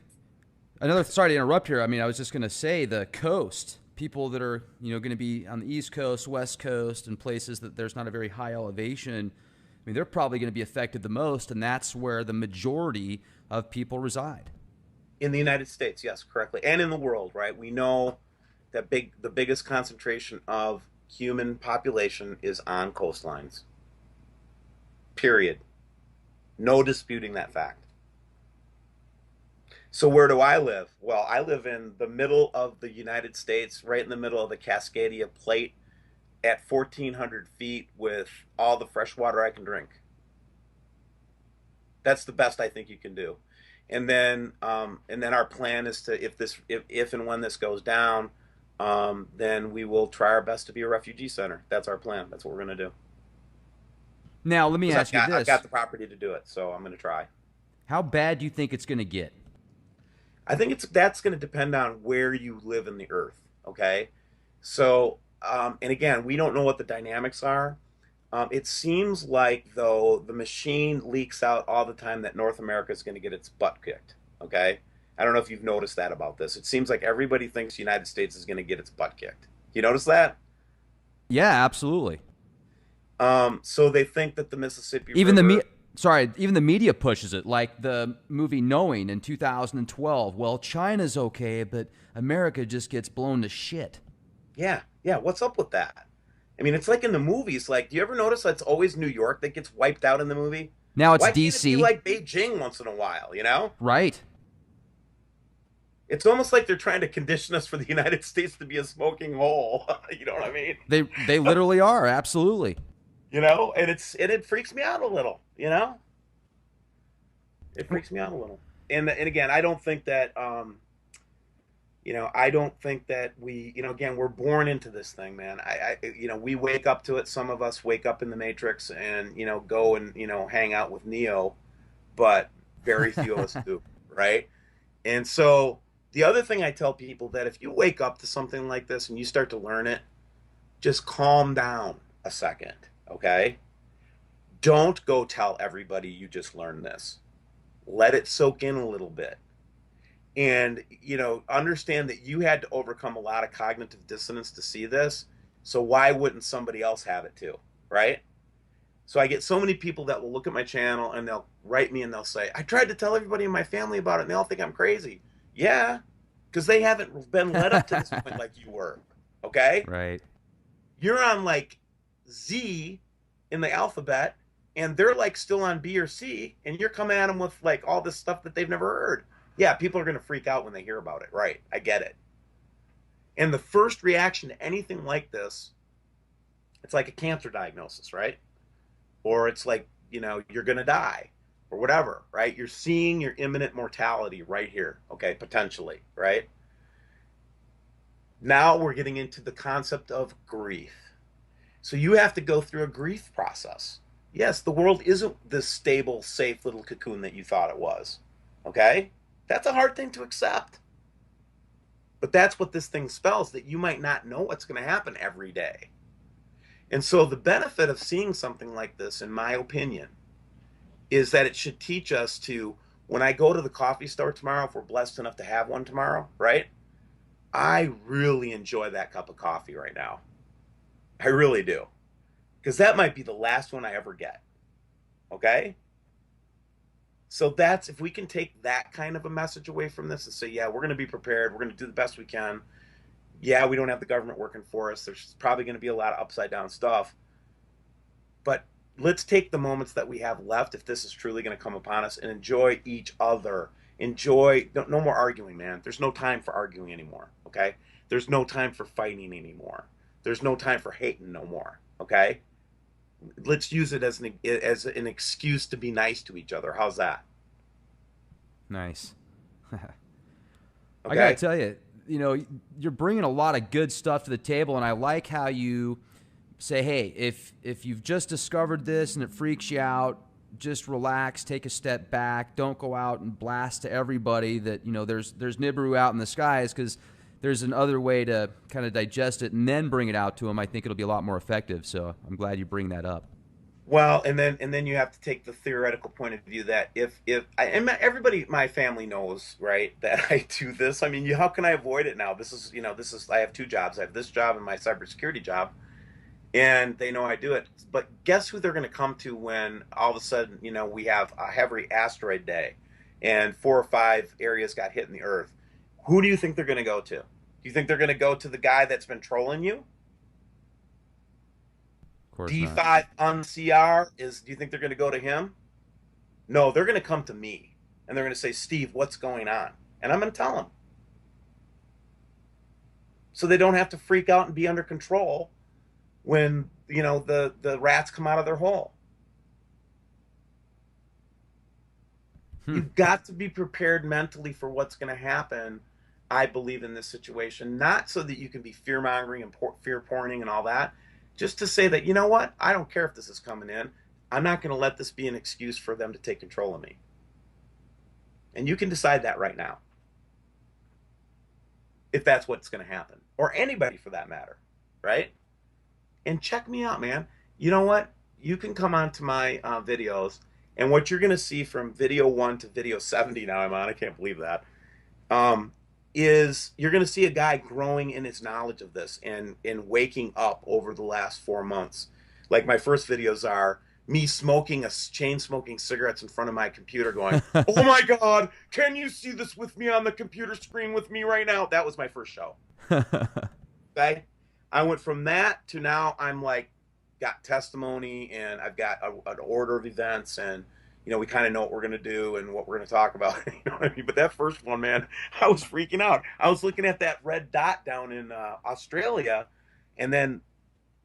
saying. sorry to interrupt here. I mean, I was just going to say the coast, people that are, going to be on the East Coast, West Coast, and places that there's not a very high elevation. I mean, they're probably going to be affected the most, and that's where the majority of people reside. In the United States, yes, correctly, and in the world, right? We know that the biggest concentration of human population is on coastlines. Period. No disputing that fact. So where do I live? Well, I live in the middle of the United States, right in the middle of the Cascadia Plate at 1,400 feet with all the fresh water I can drink. That's the best I think you can do. And then our plan is to, if and when this goes down, then we will try our best to be a refugee center. That's our plan. That's what we're going to do. Now, let me Because ask you I've got this. the property to do it, so I'm going to try. How bad do you think it's going to get? I think that's going to depend on where you live in the earth. Okay, so and again, we don't know what the dynamics are. It seems like though the machine leaks out all the time that North America is going to get its butt kicked. Okay, I don't know if you've noticed that about this. It seems like everybody thinks the United States is going to get its butt kicked. You notice that? Yeah, absolutely. So they think that the Mississippi Even the River. even the media pushes it, like the movie Knowing in 2012. Well, China's okay, but America just gets blown to shit. Yeah, yeah. What's up with that? I mean, it's like in the movies. Like, do you ever notice that it's always New York that gets wiped out in the movie? Now it's Why can't it be DC, like Beijing once in a while? You know, right? it's almost like they're trying to condition us for the United States to be a smoking hole. You know what I mean? They literally are, absolutely. You know, and it freaks me out a little. You know, it freaks me out a little. And again, I don't think that I don't think that again, we're born into this thing, man. We wake up to it. Some of us wake up in the Matrix and, go and, hang out with Neo, but very few of us do, right? And so the other thing I tell people that if you wake up to something like this and you start to learn it, just calm down a second, okay? Don't go tell everybody you just learned this. Let it soak in a little bit and understand that you had to overcome a lot of cognitive dissonance to see this, so why wouldn't somebody else have it too, right? So I get so many people that will look at my channel and they'll write me and they'll say, I tried to tell everybody in my family about it and they all think I'm crazy. Yeah, because they haven't been led up to this point like you were, okay? Right. You're on like Z in the alphabet and they're like still on B or C and you're coming at them with like all this stuff that they've never heard. Yeah, people are going to freak out when they hear about it. Right. I get it. And the first reaction to anything like this, it's like a cancer diagnosis, right? Or it's like, you're going to die or whatever, right? You're seeing your imminent mortality right here, okay, potentially, right? Now we're getting into the concept of grief. So you have to go through a grief process. Yes, the world isn't this stable, safe little cocoon that you thought it was, okay? That's a hard thing to accept. But that's what this thing spells, that you might not know what's going to happen every day. And so the benefit of seeing something like this, in my opinion, is that it should teach us to, when I go to the coffee store tomorrow, if we're blessed enough to have one tomorrow, right? I really enjoy that cup of coffee right now. I really do. Because that might be the last one I ever get. Okay? So that's, if we can take that kind of a message away from this and say, yeah, we're going to be prepared. We're going to do the best we can. Yeah, we don't have the government working for us. There's probably going to be a lot of upside down stuff. But let's take the moments that we have left, if this is truly going to come upon us, and enjoy each other. Enjoy, no more arguing, man. There's no time for arguing anymore. Okay? There's no time for fighting anymore. There's no time for hating no more. Okay, let's use it as an excuse to be nice to each other. How's that? Nice. I got to Okay. tell you, you're bringing a lot of good stuff to the table, and I like how you say, hey, if you've just discovered this and it freaks you out, just relax, take a step back, don't go out and blast to everybody that there's Nibiru out in the skies, because there's another way to kind of digest it and then bring it out to them. I think it'll be a lot more effective. So I'm glad you bring that up. Well, and then you have to take the theoretical point of view that if I and everybody, my family knows, right, that I do this. I mean, how can I avoid it now? This is I have two jobs. I have this job and my cybersecurity job, and they know I do it. But guess who they're going to come to when all of a sudden, we have a heavy asteroid day, and 4 or 5 areas got hit in the Earth. Who do you think they're going to go to? Do you think they're going to go to the guy that's been trolling you? Of course not. D5 on CR is. Do you think they're going to go to him? No, they're going to come to me, and they're going to say, Steve, what's going on? And I'm going to tell them, so they don't have to freak out and be under control when the rats come out of their hole. Hmm. You've got to be prepared mentally for what's going to happen. I believe in this situation, not so that you can be fear mongering and fear porning and all that, just to say that, you know what, I don't care if this is coming in. I'm not going to let this be an excuse for them to take control of me. And you can decide that right now, if that's what's going to happen, or anybody for that matter, right? And check me out, man. You know what? You can come on to my videos, and what you're going to see from video 1 to video 70 now I'm on, I can't believe that, um, is you're going to see a guy growing in his knowledge of this and waking up over the last 4 months. Like my first videos are me smoking a chain smoking cigarettes in front of my computer going, oh my God, can you see this with me on the computer screen with me right now? That was my first show. Okay. I went from that to now I'm like, got testimony and I've got an order of events, and we kind of know what we're going to do and what we're going to talk about. You know what I mean? But that first one, man, I was freaking out. I was looking at that red dot down in Australia, and then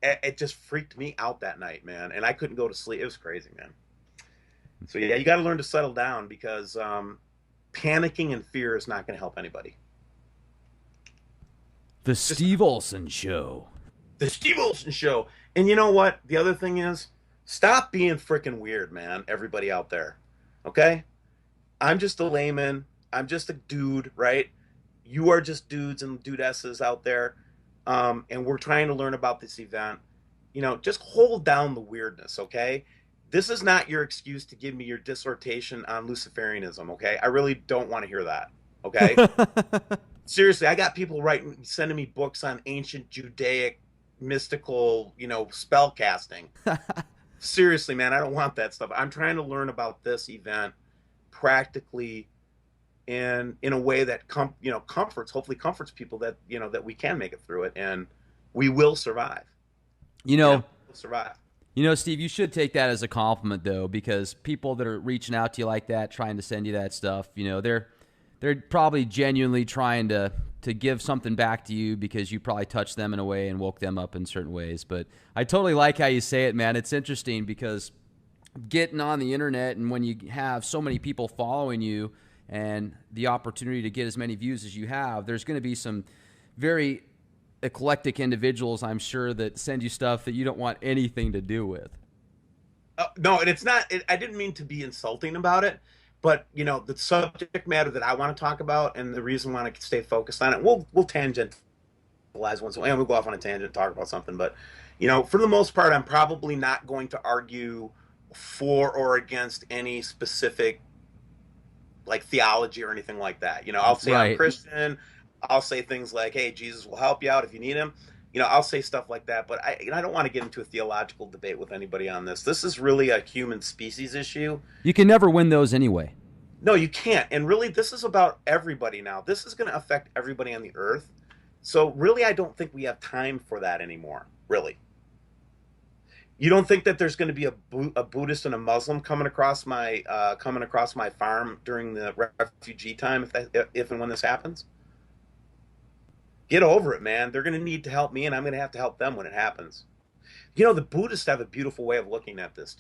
it just freaked me out that night, man. And I couldn't go to sleep. It was crazy, man. So yeah, you got to learn to settle down, because panicking and fear is not going to help anybody. The Just Steve Olson Show. the Steve Olson Show. And you know what? The other thing is, stop being freaking weird, man. Everybody out there, okay? I'm just a layman. I'm just a dude, right? You are just dudes and dudesses out there, and we're trying to learn about this event. Just hold down the weirdness, okay? This is not your excuse to give me your dissertation on Luciferianism, okay? I really don't want to hear that, okay? Seriously, I got people sending me books on ancient Judaic mystical, spell casting. Seriously, man, I don't want that stuff. I'm trying to learn about this event practically, and in a way that hopefully comforts people, that that we can make it through it, and we will survive. You know, We'll survive. Steve, you should take that as a compliment, though, because people that are reaching out to you like that, trying to send you that stuff, they're probably genuinely trying to give something back to you, because you probably touched them in a way and woke them up in certain ways. But I totally like how you say it, man. It's interesting, because getting on the internet, and when you have so many people following you and the opportunity to get as many views as you have, there's going to be some very eclectic individuals, I'm sure, that send you stuff that you don't want anything to do with. No, and it's not. I didn't mean to be insulting about it, but the subject matter that I want to talk about, and the reason why I want to stay focused on it, we'll tangentialize once, and we'll go off on a tangent and talk about something. But for the most part, I'm probably not going to argue for or against any specific like theology or anything like that. I'll say I'm Right. Christian. I'll say things like, "Hey, Jesus will help you out if you need him." I'll say stuff like that, but I don't want to get into a theological debate with anybody on this. This is really a human species issue. You can never win those anyway. No, you can't. And really, this is about everybody now. This is going to affect everybody on the earth. So really, I don't think we have time for that anymore. Really. You don't think that there's going to be a Buddhist and a Muslim coming across my farm during the refugee time, if and when this happens? Get over it, man. They're going to need to help me, and I'm going to have to help them when it happens. You know, the Buddhists have a beautiful way of looking at this.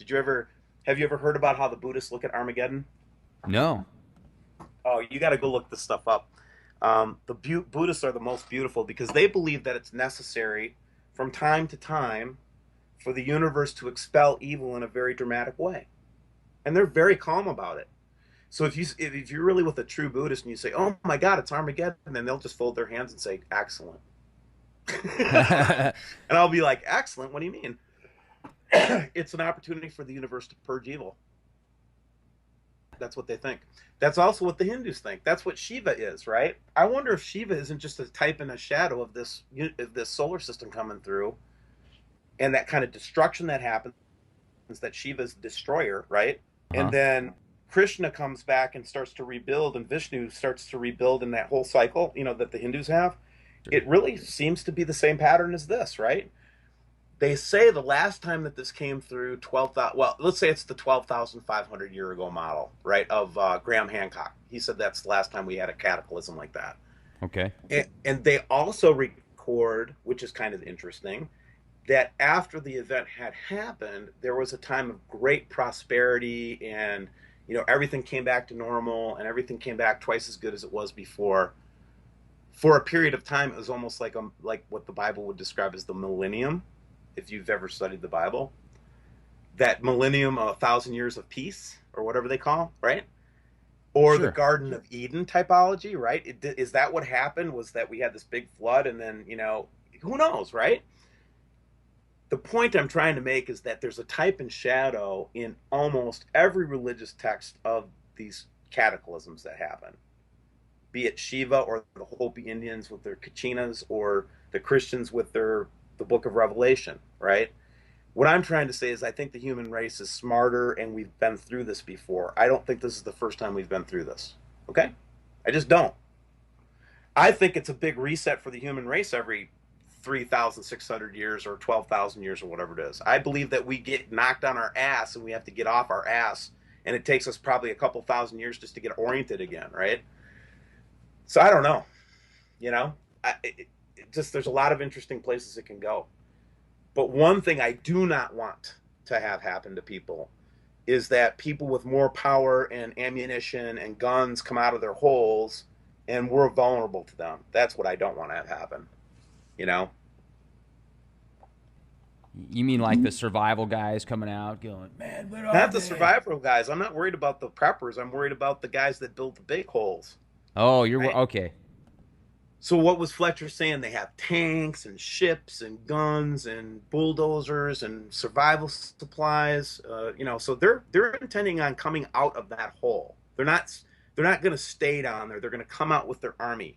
Have you ever heard about how the Buddhists look at Armageddon? No. Oh, you got to go look this stuff up. Buddhists are the most beautiful because they believe that it's necessary from time to time for the universe to expel evil in a very dramatic way, and they're very calm about it. So if you're really with a true Buddhist and you say, "Oh my God, it's Armageddon," then they'll just fold their hands and say, "Excellent," and I'll be like, "Excellent? What do you mean?" It's an opportunity for the universe to purge evil. That's what they think. That's also what the Hindus think. That's what Shiva is, right? I wonder if Shiva isn't just a type and a shadow of this solar system coming through, and that kind of destruction that happens. That Shiva's the destroyer, right? And Uh-huh. then Krishna comes back and starts to rebuild, and Vishnu starts to rebuild in that whole cycle, that the Hindus have. Sure. It really seems to be the same pattern as this, right? They say the last time that this came through 12,000, well, let's say it's the 12,500 year ago model, right, of Graham Hancock. He said that's the last time we had a cataclysm like that. Okay. And they also record, which is kind of interesting, that after the event had happened, there was a time of great prosperity, and everything came back to normal, and everything came back twice as good as it was before. For a period of time, it was almost like what the Bible would describe as the millennium, if you've ever studied the Bible. That millennium, 1,000 years of peace, or whatever they call, right? Or the Sure. Garden of Eden typology, right? Is that what happened? Was that we had this big flood, and then who knows, right? The point I'm trying to make is that there's a type and shadow in almost every religious text of these cataclysms that happen, be it Shiva or the Hopi Indians with their Kachinas or the Christians with the Book of Revelation, right? What I'm trying to say is I think the human race is smarter, and we've been through this before. I don't think this is the first time we've been through this. Okay? I just don't. I think it's a big reset for the human race every 3,600 years or 12,000 years or whatever it is. I believe that we get knocked on our ass and we have to get off our ass, and it takes us probably a couple thousand years just to get oriented again, right? So I don't know. You know, just there's a lot of interesting places it can go. But one thing I do not want to have happen to people is that people with more power and ammunition and guns come out of their holes and we're vulnerable to them. That's what I don't want to have happen, you know? You mean like the survival guys coming out going, man, where are Not the they? survival guys. I'm not worried about the preppers. I'm worried about the guys that build the big holes, Oh, you're right? okay. So what was Fletcher saying? They have tanks and ships and guns and bulldozers and survival supplies. So they're intending on coming out of that hole. They're not going to stay down there. They're going to come out with their army.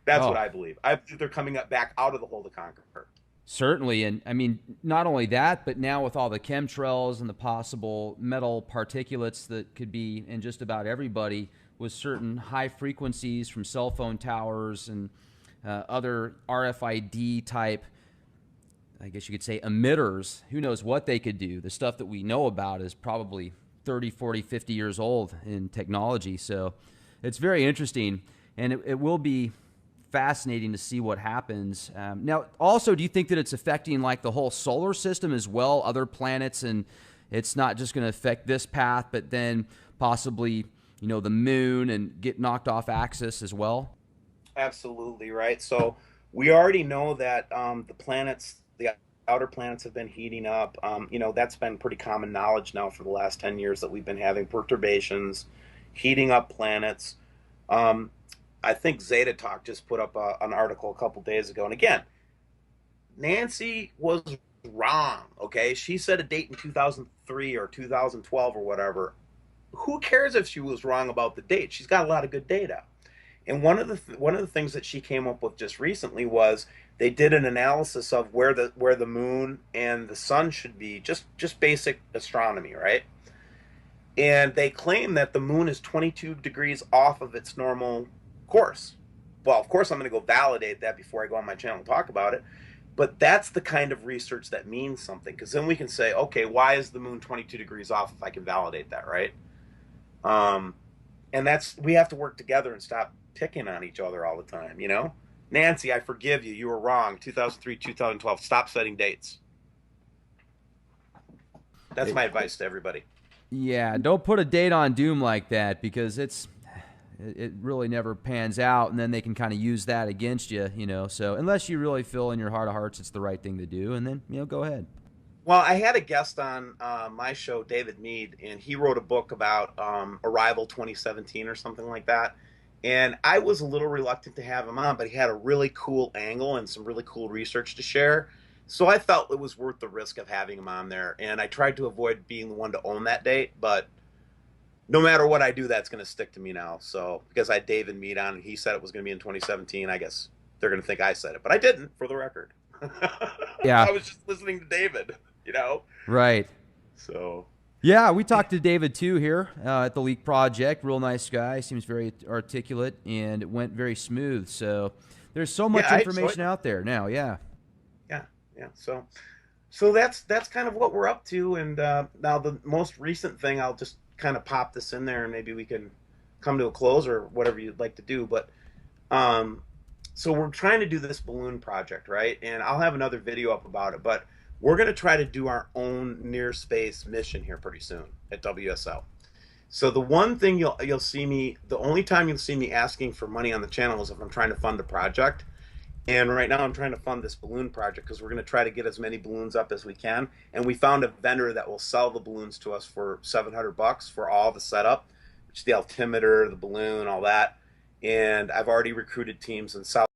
That's what Oh, I believe. I believe they're coming up back out of the hole to conquer her. certainly. And I mean, not only that, but now with all the chemtrails and the possible metal particulates that could be in just about everybody with certain high frequencies from cell phone towers and other RFID type, I guess you could say, emitters. Who knows what they could do? The stuff that we know about is probably 30, 40, 50 years old in technology. So it's very interesting. And it will be fascinating to see what happens. Now, also, do you think that it's affecting like the whole solar system as well, other planets, and it's not just going to affect this path, but then possibly, the moon and get knocked off axis as well? Absolutely right. So we already know that the outer planets, have been heating up. That's been pretty common knowledge now for the last 10 years that we've been having perturbations, heating up planets. Um, I think Zeta Talk just put up an article a couple days ago, and again, Nancy was wrong. Okay, she said a date in 2003 or 2012 or whatever. Who cares if she was wrong about the date? She's got a lot of good data. And one of the things that she came up with just recently was they did an analysis of where the moon and the sun should be, just basic astronomy, right? And they claim that the moon is 22 degrees off of its normal course. Well, of course, I'm going to go validate that before I go on my channel and talk about it. But that's the kind of research that means something, because then we can say, okay, why is the moon 22 degrees off if I can validate that, right? Um, and we have to work together and stop picking on each other all the time, you know? Nancy, I forgive you. You were wrong. 2003, 2012. Stop setting dates. That's It, my advice to everybody. yeah, don't put a date on doom like that because it really never pans out, and then they can kind of use that against you, you know. So unless you really feel in your heart of hearts it's the right thing to do, and then go ahead. Well, I had a guest on my show, David Mead, and he wrote a book about Arrival 2017 or something like that. And I was a little reluctant to have him on, but he had a really cool angle and some really cool research to share. So I felt it was worth the risk of having him on there. And I tried to avoid being the one to own that date, but no matter what I do, that's going to stick to me now. So because I had David Mead on and he said it was going to be in 2017, I guess they're going to think I said it, but I didn't, for the record. Yeah, I was just listening to David, you know? right. So, Yeah, we talked to David too here at the Leak Project. Real nice guy. Seems very articulate, and it went very smooth. So there's so yeah, much I enjoyed information it. out there now. Yeah. Yeah, yeah. So that's kind of what we're up to. And now the most recent thing, I'll just kind of pop this in there, and maybe we can come to a close or whatever you'd like to do. But um, so we're trying to do this balloon project, right? And I'll have another video up about it, but we're going to try to do our own near space mission here pretty soon at WSL. So the one thing you'll see me, the only time you'll see me asking for money on the channel is if I'm trying to fund a project. And right now I'm trying to fund this balloon project because we're going to try to get as many balloons up as we can. And we found a vendor that will sell the balloons to us for $700 for all the setup, which is the altimeter, the balloon, all that. And I've already recruited teams in South